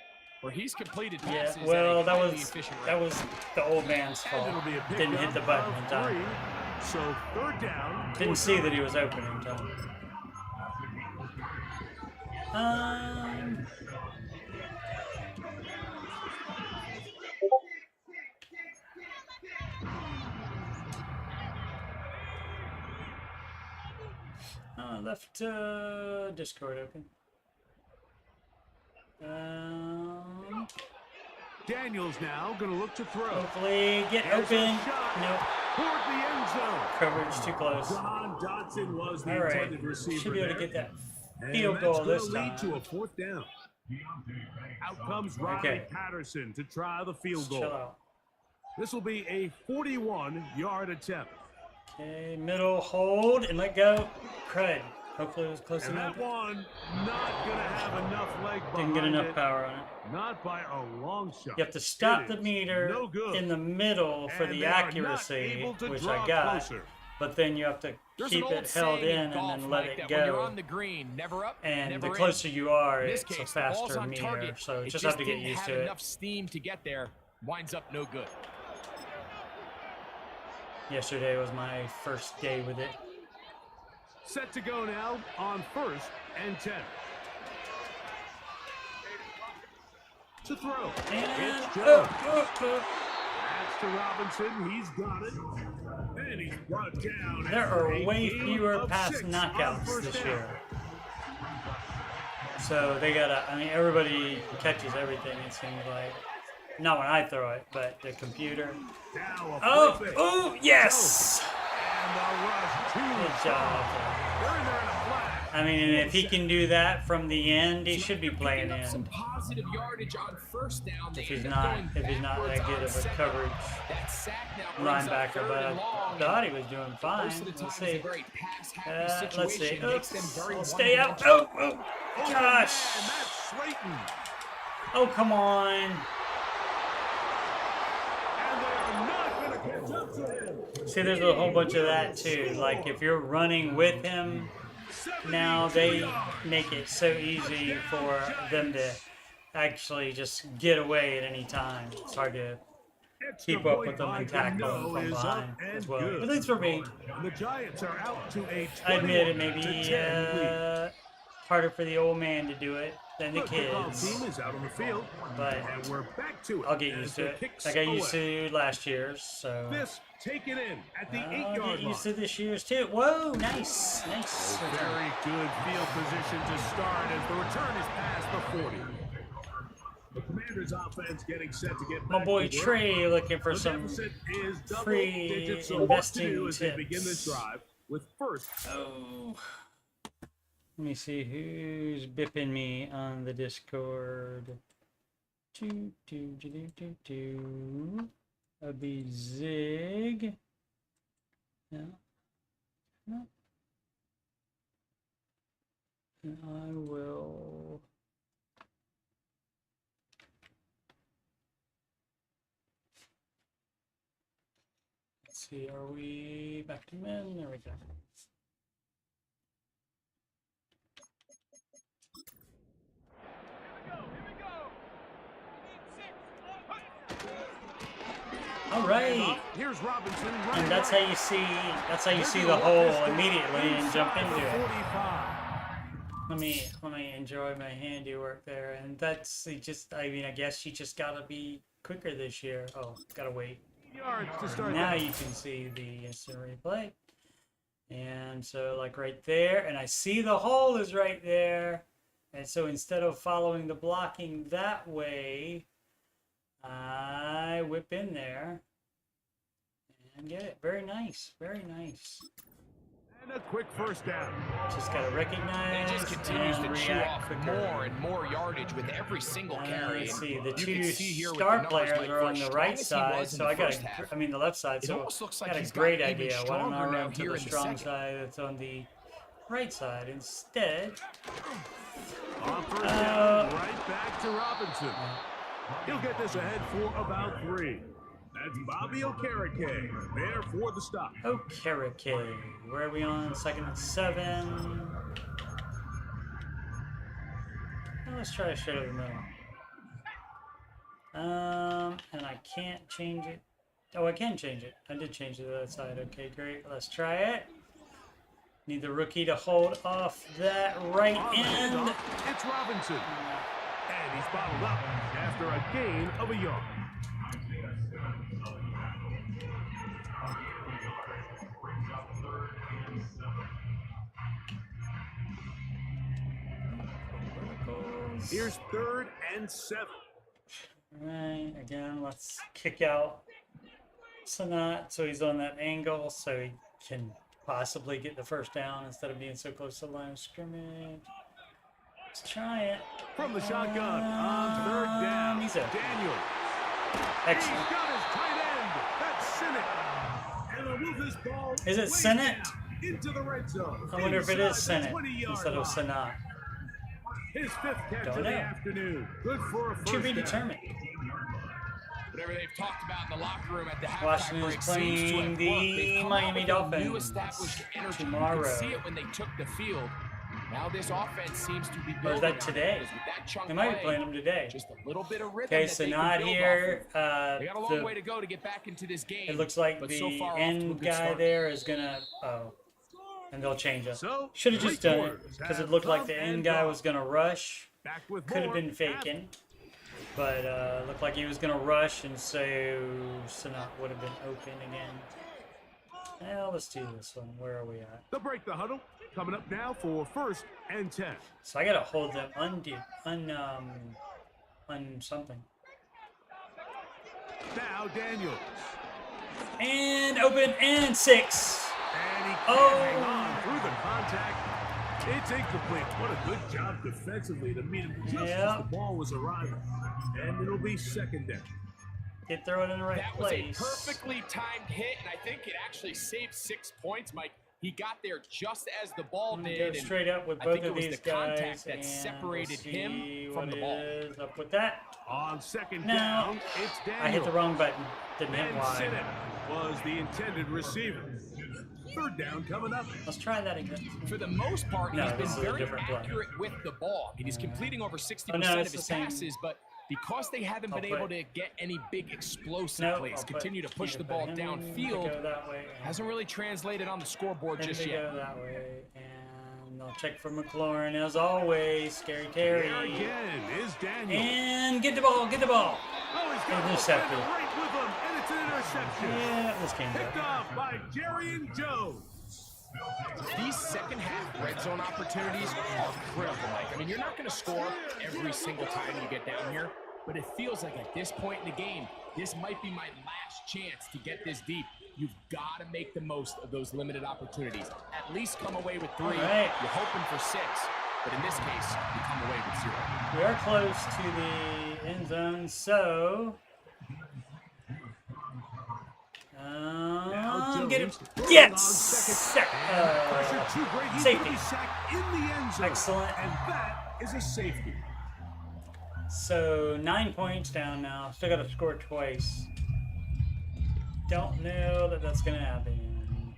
where he's completed Yeah, passes well, at a that highly was efficient rate. that was the old man's And fault. it'll be a pickup Didn't hit the button in of time. 3. So 3rd down. Didn't see that he was open in time. Left Discord open. Daniels now going to look to throw. Hopefully get Here's a open. shot Nope. Toward the end zone. Coverage too close. John Dodson was the All right. intended receiver Should be able to there. get that And field that's goal gonna this lead to a time. 4th down. Out comes Ronnie Okay. Patterson to try the field Chill goal. out. This will be a 41-yard attempt. Okay, middle hold and let go. Crud. Hopefully it was close And enough. that one not going to have enough leg Didn't behind get enough it. power on it. Not by a long shot. You have to stop It the is meter no good. in the middle for And the they are not accuracy, able to which draw I got. closer. But then you have to There's keep an old it held saying in golf, and then let Mike, it that when you're go. on the green, never up, And never the in. closer you are, In this it's a case, the ball's faster on meter. target. So it just have to get didn't used have to it. enough steam to get there. Winds up no good. Yesterday was my first day with it. Set to go now on 1st and 10. To throw. And It's Jones. oh. That's to Robinson. He's got it. And he's brought down. There are after a way gain fewer of pass 6 on knockouts 1st this down. year. So they gotta, I mean, everybody catches everything, it seems like. Not when I throw it, but the computer. Now a Oh, perfect. oh, yes! And the rush to Good job. They're in there in a flag. I mean, if he can do that from the end, he should be playing Picking up some in. positive yardage on 1st down. They If he's end up not, going if he's not backwards that good on of a 2nd. coverage That sack now brings up linebacker, 3rd but and long. I thought he was doing fine. Most of the time, Let's it's a see. very pass-happy Let's see. situation. Makes them Oops. very I'll stay out. one-dimensional. Oh, Oh, gosh. man, that's Slayton. Oh, come on. And they're not going to catch up to him. See, there's a whole bunch of that too. Like if you're running with him, now they make it so easy for them to actually just get away at any time. It's hard to Extra keep up point with them by and tackle them Cano from is up behind and as well. good. At least for me, And the Giants are out to a I admit it 21 may to be 10 lead. harder for the old man to do it than the The kickoff kids, team is out on the field, but and we're back to it. I'll get as used to the it. kicks I got used away. to last year's, so This taken in at the I'll 8-yard get used line. to this year's too. Whoa, nice, nice. Very good field position to start as the return is past the 40. The Commanders' offense getting set to get My back boy to work. Trey looking for The some. deficit is double free digits, so what to do investing as they begin this tips. drive with 1st. Oh. Let me see who's bipping me on the Discord. That'd be Zig. No. No. And I will see, are we back to men? There we go. All right, Here's Robinson. and that's how you see the hole immediately and jump into it. 45. Let me enjoy my handiwork there, and that's just. I mean, I guess you just gotta be quicker this year. Oh, gotta wait. Yards to start. Now you can see the instant replay, and so like right there, and I see the hole is right there, and so instead of following the blocking that way, I whip in there and get it. Very nice, very nice. And a quick first down. Just gotta recognize. He just continues and to chew react off quicker. more and more yardage with every single carry. Let's see, the You two can see here with the star numbers, players Mike, are for on as the strong right as he side, was in so the I got first half, I mean the left side, it so almost looks like I got he's a great gotten even idea. Why don't I stronger now run to here the in the strong second. side that's on the right side instead? On first down, right back to Robinson. He'll get this ahead for about 3. That's Bobby Okereke there for the stop. Okereke. Where are we on? 2nd and 7. Well, let's try a straight over the middle. And I can't change it. Oh, I can change it. I did change it to the other side. Okay, great. Let's try it. Need the rookie to hold off that right On the end. handoff, it's Robinson. And he's bottled up after a gain of a yard. Here's 3rd and 7. Right, again, let's kick out Sanat so he's on that angle so he can possibly get the first down instead of being so close to the line of scrimmage. Let's try it. From the shotgun on 3rd down. He's out. Daniel. Excellent. He's got his tight end. That's Sinnott. And they'll move this ball Is it way Sinnott? down into the red zone. I wonder if it is Inside the Senate 20-yard instead of line. Sanat. His 5th catch Don't of the know. afternoon. Good for a first To be down. determined. Whatever they've talked about in the locker room at the halftime Washington is break seems to playing have the worked. They've come out Miami with a Dolphins new established energy. tomorrow. You could see it when they took the field. Now this offense seems to be Or is building that on it, today? because with that chunk They might be play, playing them today. just a little bit of rhythm Okay, that so they can not build here. off of. They got a long way to go to get back into this game. It looks like but the so far off to a end good guy start. there is gonna. Oh, and they'll change it. So, Should have just done it three-quarters because it have looked like come the and end guy gone. was gonna rush. Back with Could have more been faking, but looked like he was gonna rush, and so Sanat would have been open again. Well, let's do this one. Where are we at? They'll break the huddle. Coming up now for 1st and 10. So I gotta hold them on something. Now Daniels. And open and 6. And he can't Oh. hang on through the contact. It's incomplete. What a good job defensively to meet him just as the ball was arriving. And it'll be 2nd down. Get throw it in the right That was place. a perfectly timed hit, and I think it actually saved 6 points, Mike. He got there just as the ball I'm gonna did. go and straight up with I both think it of was these the contact guys, that and separated we'll him see from what the it ball. is. Up with that. On 2nd No. down, it's Daniels. I hit the wrong button. Didn't hit And Y. Sinnott was the intended receiver. 3rd down coming up. Let's try that again. For the most part, No, he's this is been a very different play. accurate with the ball. He's completing over 60% Oh, no, of it's his the same. passes, but because they haven't been I'll able put- to get any big explosive No, plays, I'll put- continue to push the put ball him to downfield, go that way, and hasn't really translated on the scoreboard him just to yet. go that way, and I'll check for McLaurin as always. Scary There Terry. again is Daniels. And get the ball. Get the ball. Oh, he's got Intercepted. the right with him, and it's an interception. Yeah, this game's Picked up. off by Jerry Jones. These second half red zone opportunities are critical, Mike. I mean, you're not going to score every single time you get down here, but it feels like at this point in the game, this might be my last chance to get this deep. You've got to make the most of those limited opportunities. At least come away with 3. All right. You're hoping for 6, but in this case, you come away with 0. We are close to the end zone, so get it. Jones Yes! on second. Pressure too great. He's Safety. gonna be sacked in the end zone. Excellent. And that is a safety. So 9 points down now. Still got to score twice. don't know that that's going to happen.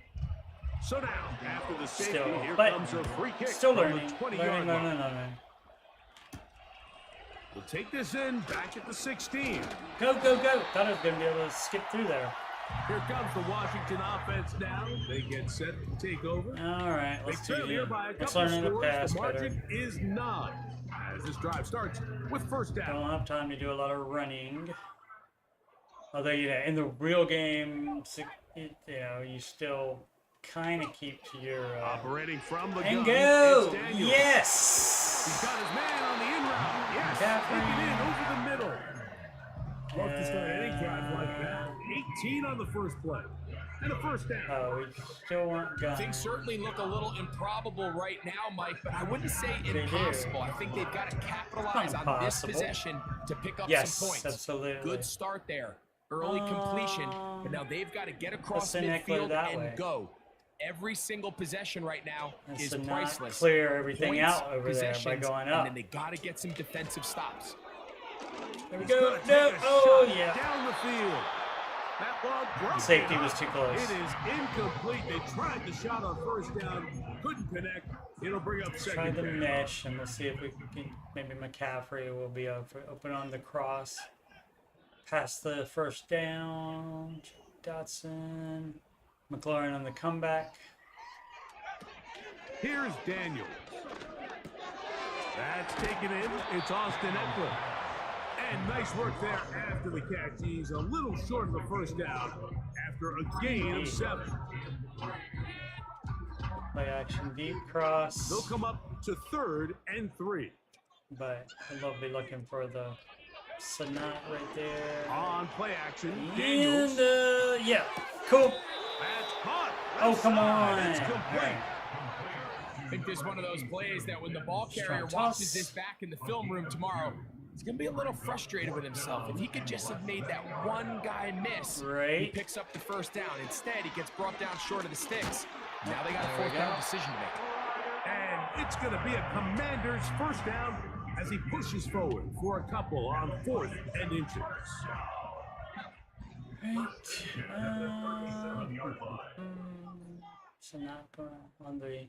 So now, after the safety, Still, here but comes a free kick still from learning. the 20-yard line. Learning. We'll take this in back at the 16. Go, go, go. Thought I was going to be able to skip through there. Here comes the Washington offense now. They get set to take over. All right, let's do Here by a it. Let's couple learn the scores. pass The margin better. is 9 as this drive starts with first down. Don't have time to do a lot of running. Although, you know, in the real game, you know, you still kind of keep to your... Operating from the and gun, go! it's Daniel. Yes! He's got his man on the in route. Yes, take it in over the middle. Love to start any drive like that. 18 on the first play. And a first down. Oh, we still want guns. Things certainly look a little improbable right now, Mike, but I wouldn't say impossible. I think they've got to capitalize on this possession to pick up some points. Absolutely. Good start there. Early completion, but now they've got to get across let's midfield that and way. go. Every single possession right now That's is to not priceless. clear everything Points, out over there by going up. And then they got to get some defensive stops. There we go. No. Oh, yeah. Down the field. That ball broke. Safety was too close. It is incomplete. They tried the shot on first down. Couldn't connect. It'll bring up Try second the down. mesh, and we'll see if we can. Maybe McCaffrey will be open on the cross. Pass the first down. Dotson. McLaurin on the comeback. Here's Daniel. That's taken in. It's Austin Eckler. And nice work there after the catch. He's a little short of the first down after a gain of 7. Play action deep cross. They'll come up to 3rd and 3. But I'll be looking for the Sanat right there. On play action, And, Daniels. yeah, cool. That's caught. Oh, come on. It's complete. I think this is one of those plays that when the ball carrier Strong watches toss. this back in the film room tomorrow, he's going to be a little frustrated with himself. If he could just have made that one guy miss, he Right. picks up the first down. Instead, he gets brought down short of the sticks. Now they got a There we fourth down go. decision to make. And it's going to be a Commander's first down as he pushes forward for a couple on 4th and inches. Sanat on the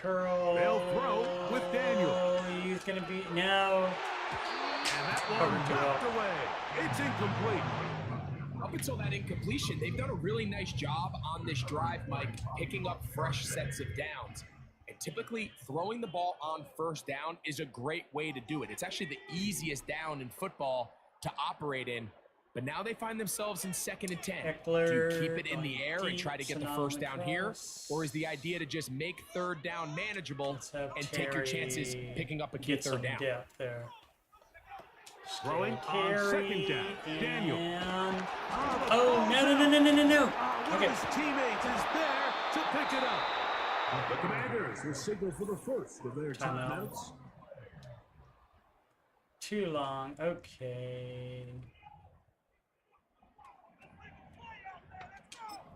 curl. They'll throw with Daniel. Oh, he's going to be now. And that one Covered too knocked well. away. It's incomplete. Up until that incompletion, they've done a really nice job on this drive, Mike, picking up fresh sets of downs. And typically, throwing the ball on first down is a great way to do it. It's actually the easiest down in football to operate in. But now they find themselves in 2nd and 10. Eckler Do you keep it in the air and deep, try to get the Sanat first down here? cross. Or is the idea to just make 3rd down manageable Let's have and take your chances Terry picking up a key get some 3rd down? depth there. Throwing on Carry 2nd down. Daniel. and- Oh, Oh, no. One Okay. of his teammates is there to pick it up. The Commanders will signal for the first of their Timeout. timeouts. Too long. Okay.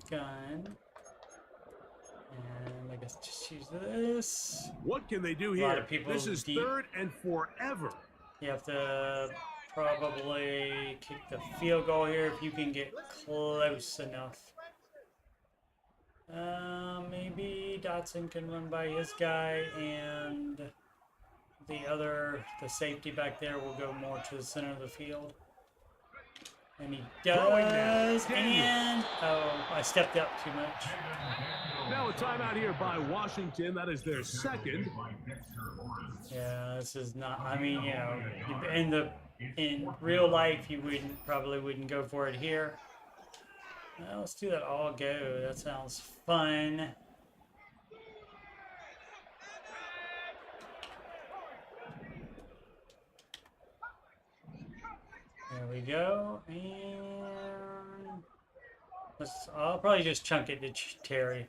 Gun. And I guess just use this. What can they do A lot here? of people This is deep. 3rd and forever. You have to probably kick the field goal here if you can get close enough. Maybe Dotson can run by his guy, and the safety back there will go more to the center of the field. And he Throwing now. does, Daniel. and oh, I stepped up too much. Now a timeout here by Washington. That is their 2nd. Yeah, this is not. I mean, you know, in real life, you probably wouldn't go for it here. Well, let's do that all go. That sounds fun. There we go, and I'll probably just chunk it to Terry.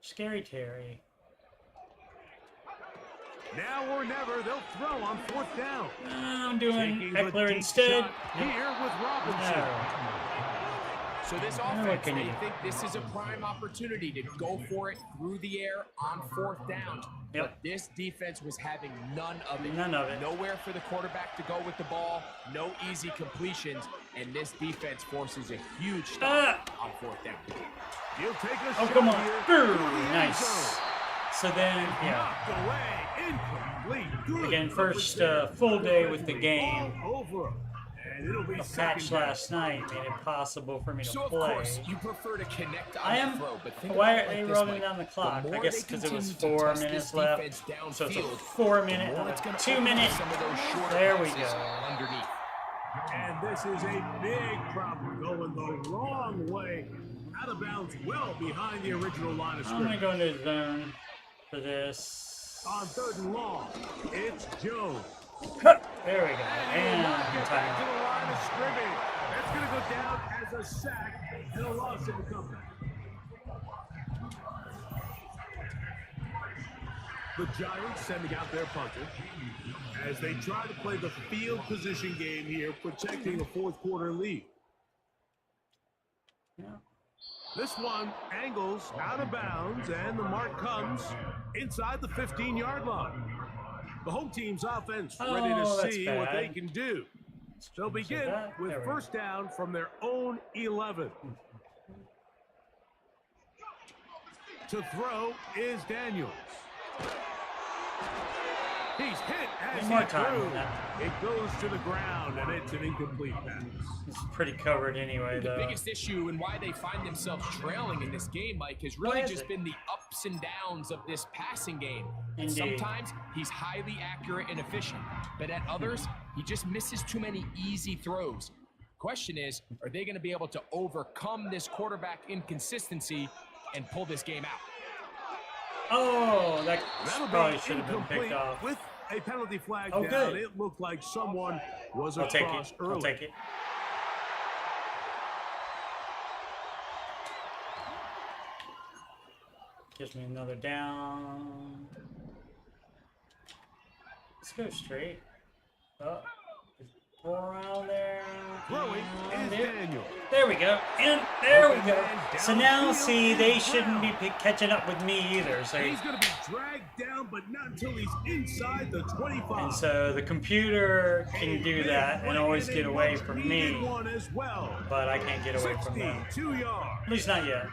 Scary Terry. Now or never, they'll throw on 4th down. I'm doing Taking the Eckler deep instead. shot here with Robinson. No. So this offense, they think this is a prime opportunity to go for it through the air on 4th down. Yep. But this defense was having none of it. None of it. Nowhere for the quarterback to go with the ball. No easy completions. And this defense forces a huge stop on 4th down. He'll take a Oh, shot come on. here. Ooh, To the end nice. zone. So then, yeah. Knocked away. Incomplete. Good Again, first coverage full day with the there. game. All over. And it'll be A second patch down. last night made it possible for me to So of play. course you prefer to connect on I the am. throw, but think Why about are it they like this, rolling Mike. down the clock? The I more guess they because it was continue to 4 test this minutes defense left. downfield, So it's a 4 minute, the more it's gonna 2 open up minute. some of those shorter There we passes go. underneath. And this is a big problem going the wrong way. Out of bounds, well behind the original line of I'm gonna scrimmage. go into zone for this. On 3rd and long, it's Jones. There we go. And he'll not And get back to timeout. the line of scrimmage. That's going to go down as a sack and a loss in the company. The Giants sending out their punter as they try to play the field position game here, protecting a 4th quarter lead. Yeah. This one angles out of bounds, and the mark comes inside the 15-yard line. The home team's offense ready to Oh, that's see what they bad. can do. They'll begin that? with There we go. 1st down from their own 11. To throw is Daniels. He's hit as Need he more time threw. than that. It goes to the ground, and it's an incomplete pass. It's pretty covered anyway, The though. biggest issue and why they find themselves trailing in this game, Mike, has really is just it? been the ups and downs of this passing game. And Indeed. sometimes he's highly accurate and efficient, but at others, he just misses too many easy throws. Question is, are they going to be able to overcome this quarterback inconsistency and pull this game out? Oh, that That'll probably be should have been incomplete picked off. with a penalty flag Oh, down. good. It looked like someone was I'll take across it. early. I'll take it. Gives me another down. Let's go straight. Oh, pull around there. Throwing And is there. Daniel. There we go. And there we go. And So now, downfield see, is they shouldn't Brown. be catching up with me either. So, He's going to be dragged down, but not until he's inside the 25. and so the computer can do that and always get away from me, One as well. but I can't get away from them. 62 yards. At least not yet.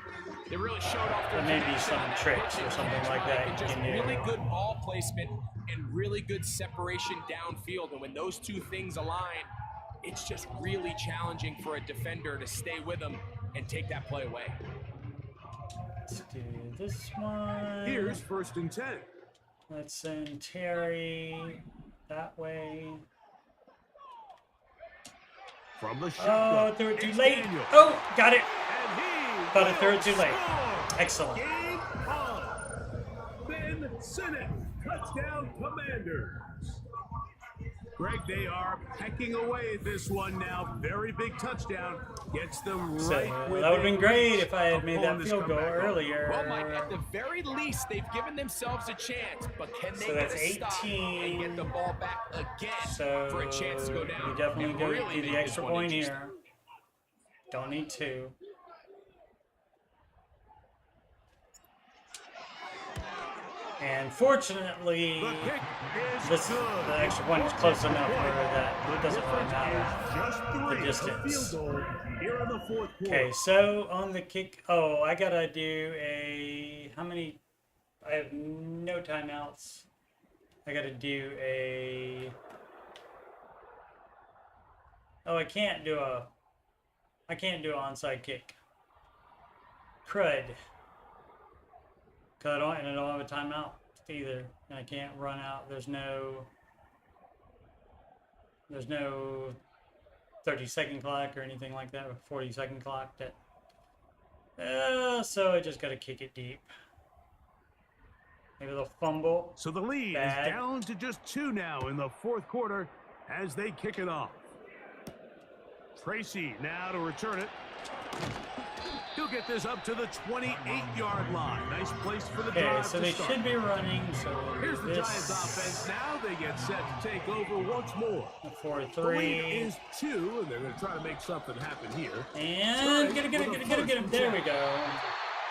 They really showed off their There may be connection some on that tricks pitch or and something catch, like that and you just can do. really good ball placement and really good separation downfield. And when those two things align, it's just really challenging for a defender to stay with them and take that play away. Let's do this one. Here's 1st and 10. Let's send Terry that way. From the Oh, shotgun. threw it too it's late. Daniel. Oh, got it. And he Thought I threw will it too late. score. Excellent. Game on. Ben Sinnott, touchdown Commanders. Greg, they are pecking away at this one now. Very big touchdown. Gets them So, right that within would have been great reach if I had of made pulling that this field goal comeback off. earlier. Well, Mike, at the very least, they've given themselves a chance, but can they So get that's a stop 18. and get the ball back again So for a chance to go down? you definitely and go really do make the this extra one point interesting. here. Don't need two. And fortunately, The kick is this good. the extra point is close enough where that it doesn't really matter. Just three. distance. The field goal here in the 4th quarter. Okay, so on the kick, oh, I gotta do a, how many, I have no timeouts. I gotta do a, oh, I can't do an onside kick. Crud. Cause and I don't have a timeout either, and I can't run out, there's no 30-second clock or anything like that, or 40-second clock that, so I just gotta kick it deep. Maybe they'll fumble. So the lead Bad. is down to just 2 now in the 4th quarter as they kick it off. Tracy now to return it. He'll get this up to the 28-yard line. Nice place for the Okay, drive so to they start. should be running. So Here's the this Giants offense now. They get set to take over once more. The 4-3. lead is 2, and they're going to try to make something happen here. And get him. There we go.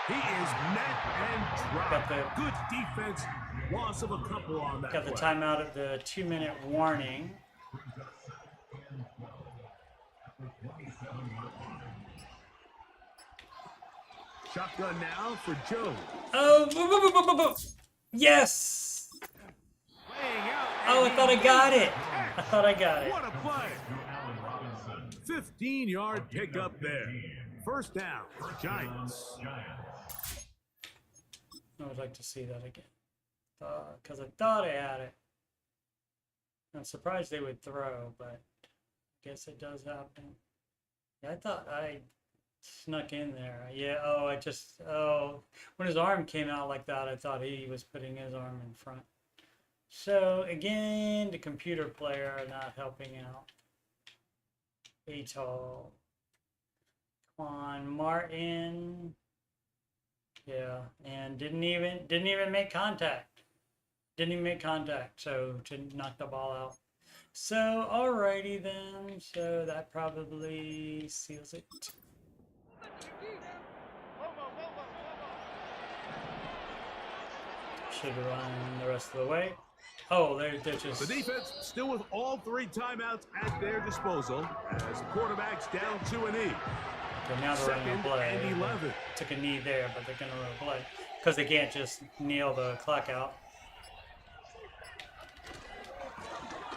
He is met and dropped. Got Good defense. Loss of a couple on that Got the play. timeout at the 2-minute warning. Shotgun now for Jones. Oh, yes! Laying out. Oh, I thought I got it. What a play. 15-yard pickup there. First down, Giants. I would like to see that again. Because I thought I had it. I'm surprised they would throw, but I guess it does happen. Yeah, I thought I snuck in there. Yeah, when his arm came out like that, I thought he was putting his arm in front. So, again, the computer player not helping out. Vitade. Come on, Martin. Yeah, and didn't even make contact. So to knock the ball out. So alrighty then. So that probably seals it. Should run the rest of the way. Oh, they're just... The defense still with all 3 timeouts at their disposal as the quarterback's down to a knee. Okay, now they're running a play. And 11. Took a knee there, but they're going to run a play. Because they can't just kneel the clock out.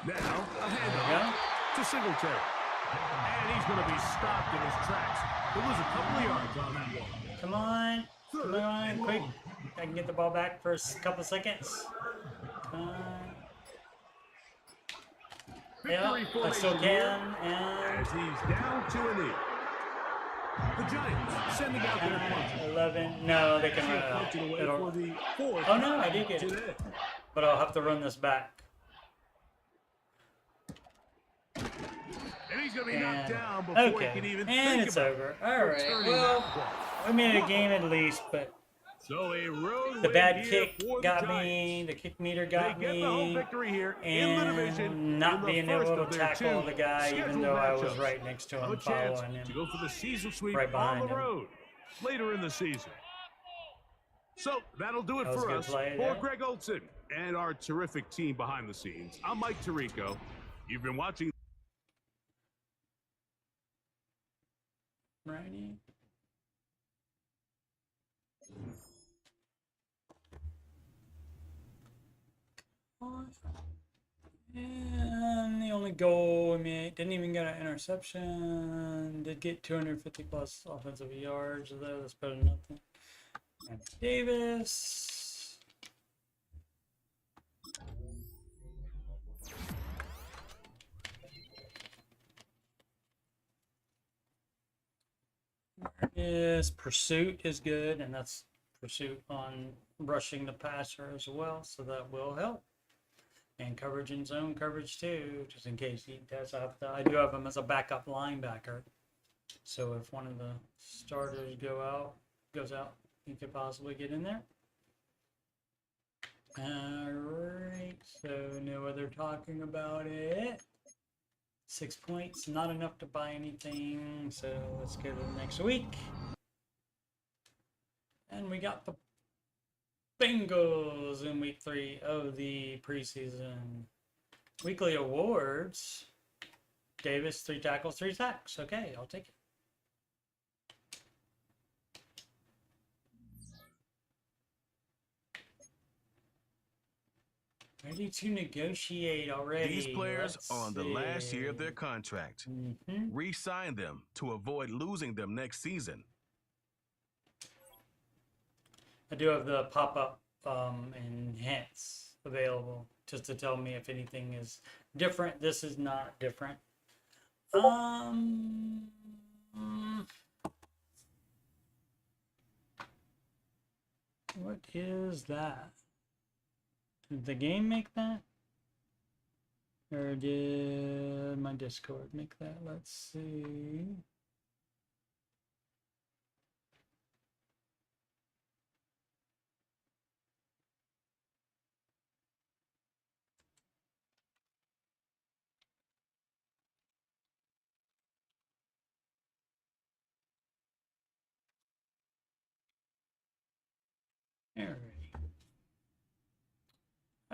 Now, a handoff to Singletary. And he's going to be stopped in his tracks. He'll lose a couple of yards on that one. Come on, quick. I can get the ball back for a couple seconds. Yeah, I still can. And as he's down to a knee. The Giants sending out their punch. 11. No, they can run it out. Oh no, I did get it. But I'll have to run this back. And he's going to be knocked down before he can even think it's about over. All right. Well, we made a game at least, but so a road the bad here kick for the got Giants. me. The kick meter got They get the home me. victory here in the division, And not in the being first able of to their tackle 2 the guy, even scheduled though I was matchups. right next to A him, chance following him. to go for the season sweep Right on behind the him. road later in the season. So that'll do it That was a for good us. play For there. Greg Olson and our terrific team behind the scenes, I'm Mike Tirico. You've been watching. Righty. And the only goal we made, didn't even get an interception. Did get 250 plus offensive yards, though. That's better than nothing. And Davis. Is pursuit is good, and that's pursuit on rushing the passer as well, so that will help. And coverage and zone coverage too, just in case he does have to. I do have him as a backup linebacker, so if one of the starters goes out, he could possibly get in there. All right, so no other talking about it. 6 points, not enough to buy anything, so let's go to the next week. And we got the Bengals in week 3 of the preseason. Weekly awards. Davis, 3 tackles, 3 sacks. Okay, I'll take it. Ready to negotiate already. These players Let's are on the last see. year of their contract. Re-sign them to avoid losing them next season. I do have the pop-up and hints available just to tell me if anything is different. This is not different. What is that? Did the game make that? Or did my Discord make that? Let's see.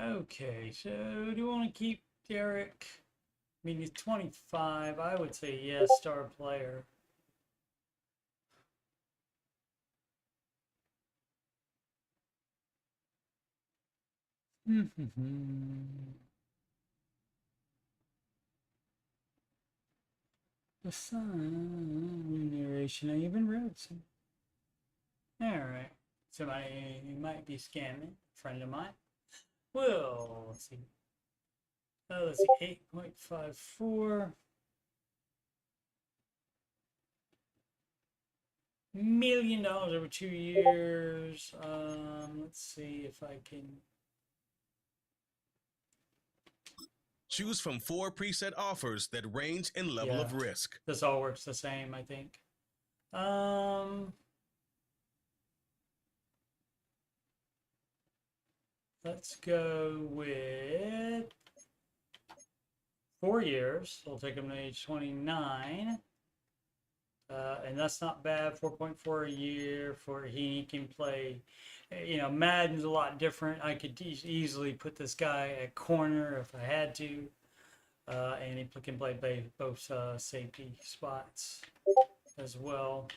Okay, so do you want to keep Derek? I mean, he's 25. I would say yes, star player. The sun remuneration. I even wrote some. All right. Somebody might be scamming. A friend of mine. Well, let's see. Oh, let's see. 8.54 million dollars over 2 years. Let's see if I can. Choose from 4 preset offers that range in level of risk. This all works the same, I think. Let's go with 4 years. We'll take him to age 29. And that's not bad. 4.4 a year for he can play. You know, Madden's a lot different. I could easily put this guy at corner if I had to. And he can play both safety spots as well.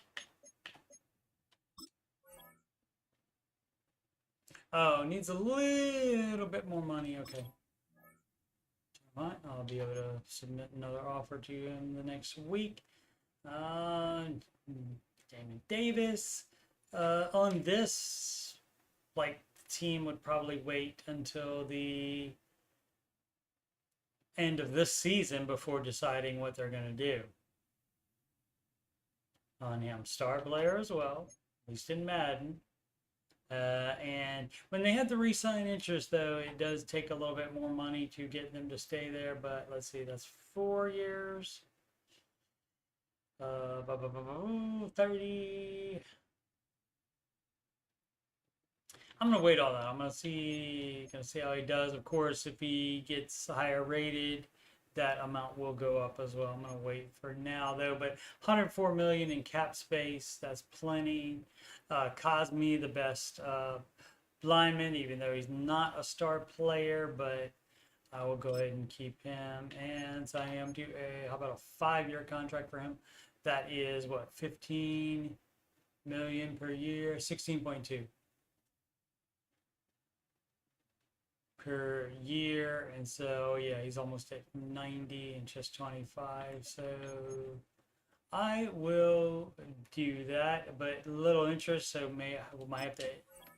Oh, needs a little bit more money. Okay. All right, I'll be able to submit another offer to you in the next week. Damon Davis. On this, like, the team would probably wait until the end of this season before deciding what they're going to do. On him, star player as well, at least in Madden. And when they have the re-sign interest, though, it does take a little bit more money to get them to stay there. But let's see, that's 4 years. 30. I'm gonna wait on that. I'm gonna see how he does. Of course, if he gets higher rated, that amount will go up as well. I'm gonna wait for now though. But 104 million in cap space, that's plenty. Cosme, the best lineman, even though he's not a star player, but I will go ahead and keep him. And so I am do how about a 5-year contract for him? That is what, 15 million per year, 16.2 per year. And so yeah, he's almost at 90 and just 25. So I will do that, but little interest, so we might have to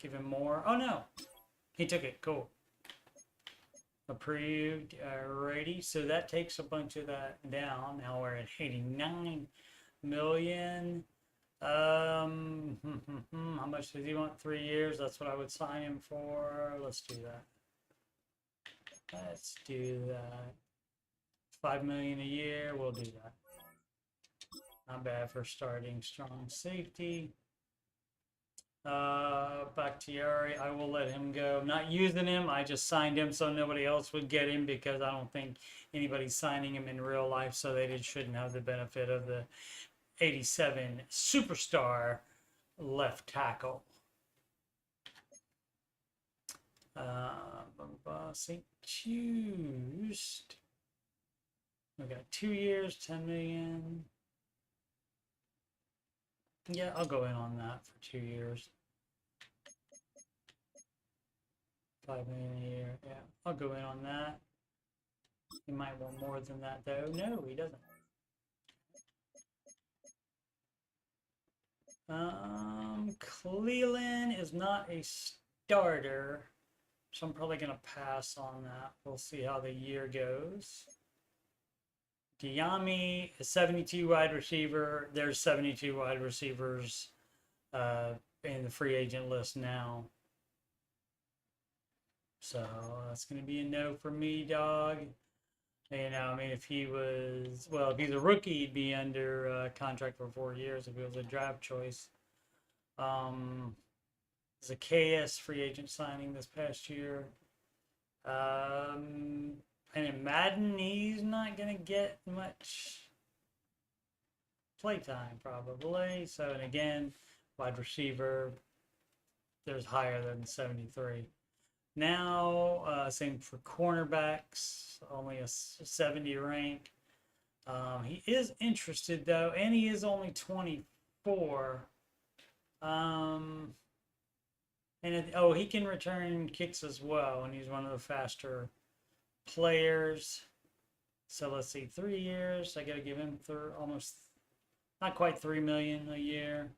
give him more. Oh no, he took it. Cool. Approved. Alrighty, so that takes a bunch of that down. Now we're at 89 million. How much does he want? 3 years. That's what I would sign him for. Let's do that. Let's do that. 5 million a year. We'll do that. Not bad for starting strong safety. Bakhtiari, I will let him go. Not using him. I just signed him so nobody else would get him because I don't think anybody's signing him in real life, so they shouldn't have the benefit of the 87 superstar left tackle. St. Just. We got 2 years, 10 million. Yeah, I'll go in on that for 2 years. 5 million a year. Yeah, I'll go in on that. He might want more than that, though. No, he doesn't. Cleveland is not a starter, so I'm probably going to pass on that. We'll see how the year goes. Diami is 72 wide receiver. There's 72 wide receivers in the free agent list now. So that's going to be a no for me, dog. You know, I mean, if he was, well, if he's a rookie, he'd be under contract for 4 years if he was a draft choice. There's a KS free agent signing this past year. And in Madden, he's not going to get much playtime, probably. So, and again, wide receiver, there's higher than 73. now. Same for cornerbacks, only a 70 rank. He is interested though, and he is only 24. And he can return kicks as well, and he's one of the faster players. So let's see, 3 years. I gotta give him almost, not quite 3 million a year.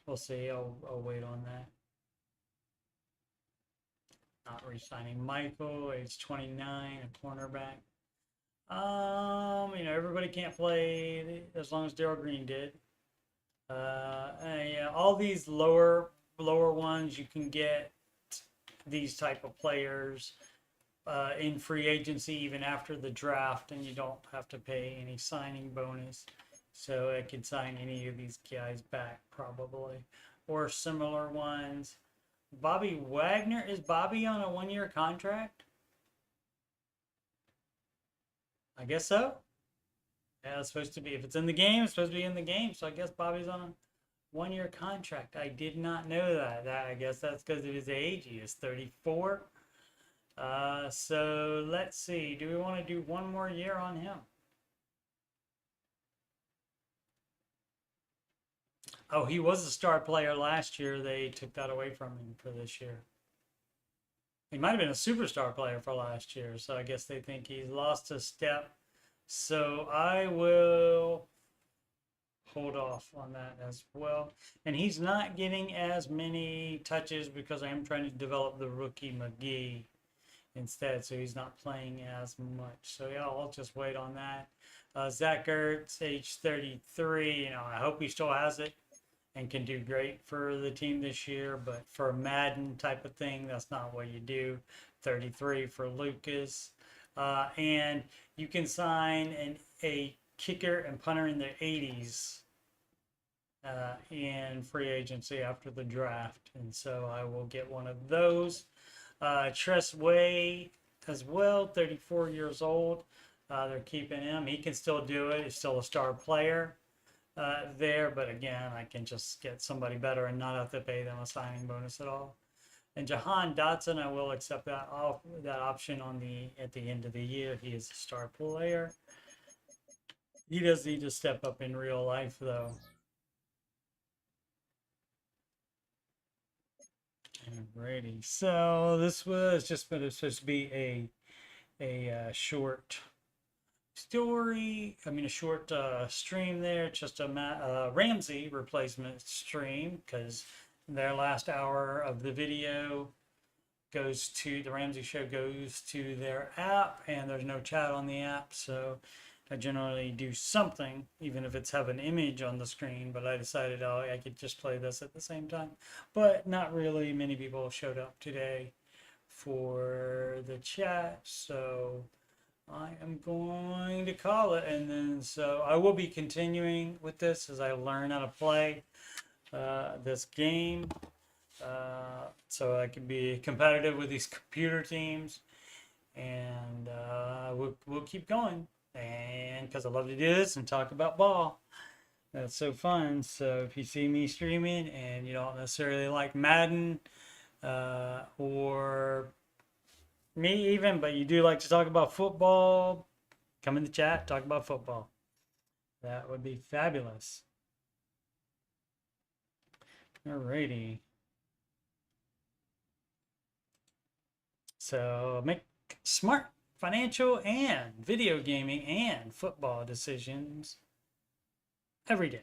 We'll see. I'll wait on that. Not re-signing Michael, age 29, a cornerback. Everybody can't play as long as Darryl Green did. Yeah, all these lower ones, you can get these type of players in free agency even after the draft, and you don't have to pay any signing bonus. So I could sign any of these guys back probably, or similar ones. Bobby Wagner, is Bobby on a 1-year contract? I guess so. Yeah, it's supposed to be. If it's in the game, it's supposed to be in the game. So I guess Bobby's on a 1-year contract. I did not know that. I guess that's because of his age. He is 34. So let's see. Do we want to do 1 more year on him? Oh, he was a star player last year. They took that away from him for this year. He might have been a superstar player for last year, so I guess they think he's lost a step. So I will hold off on that as well. And he's not getting as many touches because I am trying to develop the rookie McGee instead, so he's not playing as much. So yeah, I'll just wait on that. Zach Ertz, age 33. I hope he still has it and can do great for the team this year, but for a Madden type of thing, that's not what you do. 33 for Lucas. And you can sign a kicker and punter in their 80s in free agency after the draft. And so I will get one of those. Tress Way as well, 34 years old. They're keeping him. He can still do it. He's still a star player there. But again, I can just get somebody better and not have to pay them a signing bonus at all. And Jahan Dotson, I will accept that option at the end of the year. He is a star player. He does need to step up in real life, though. Alrighty. So this was just supposed to be a short story. A short stream there. Just a Ramsey replacement stream, because their last hour of the video goes to the Ramsey show, goes to their app, and there's no chat on the app. So I generally do something, even if it's have an image on the screen, but I decided I could just play this at the same time. But not really many people showed up today for the chat, so I am going to call it. And then so I will be continuing with this as I learn how to play this game, so I can be competitive with these computer teams, and we'll keep going. And because I love to do this and talk about ball, that's so fun. So if you see me streaming and you don't necessarily like Madden or me even, but you do like to talk about football, come in the chat, talk about football. That would be fabulous. Alrighty. So make smart financial and video gaming and football decisions every day.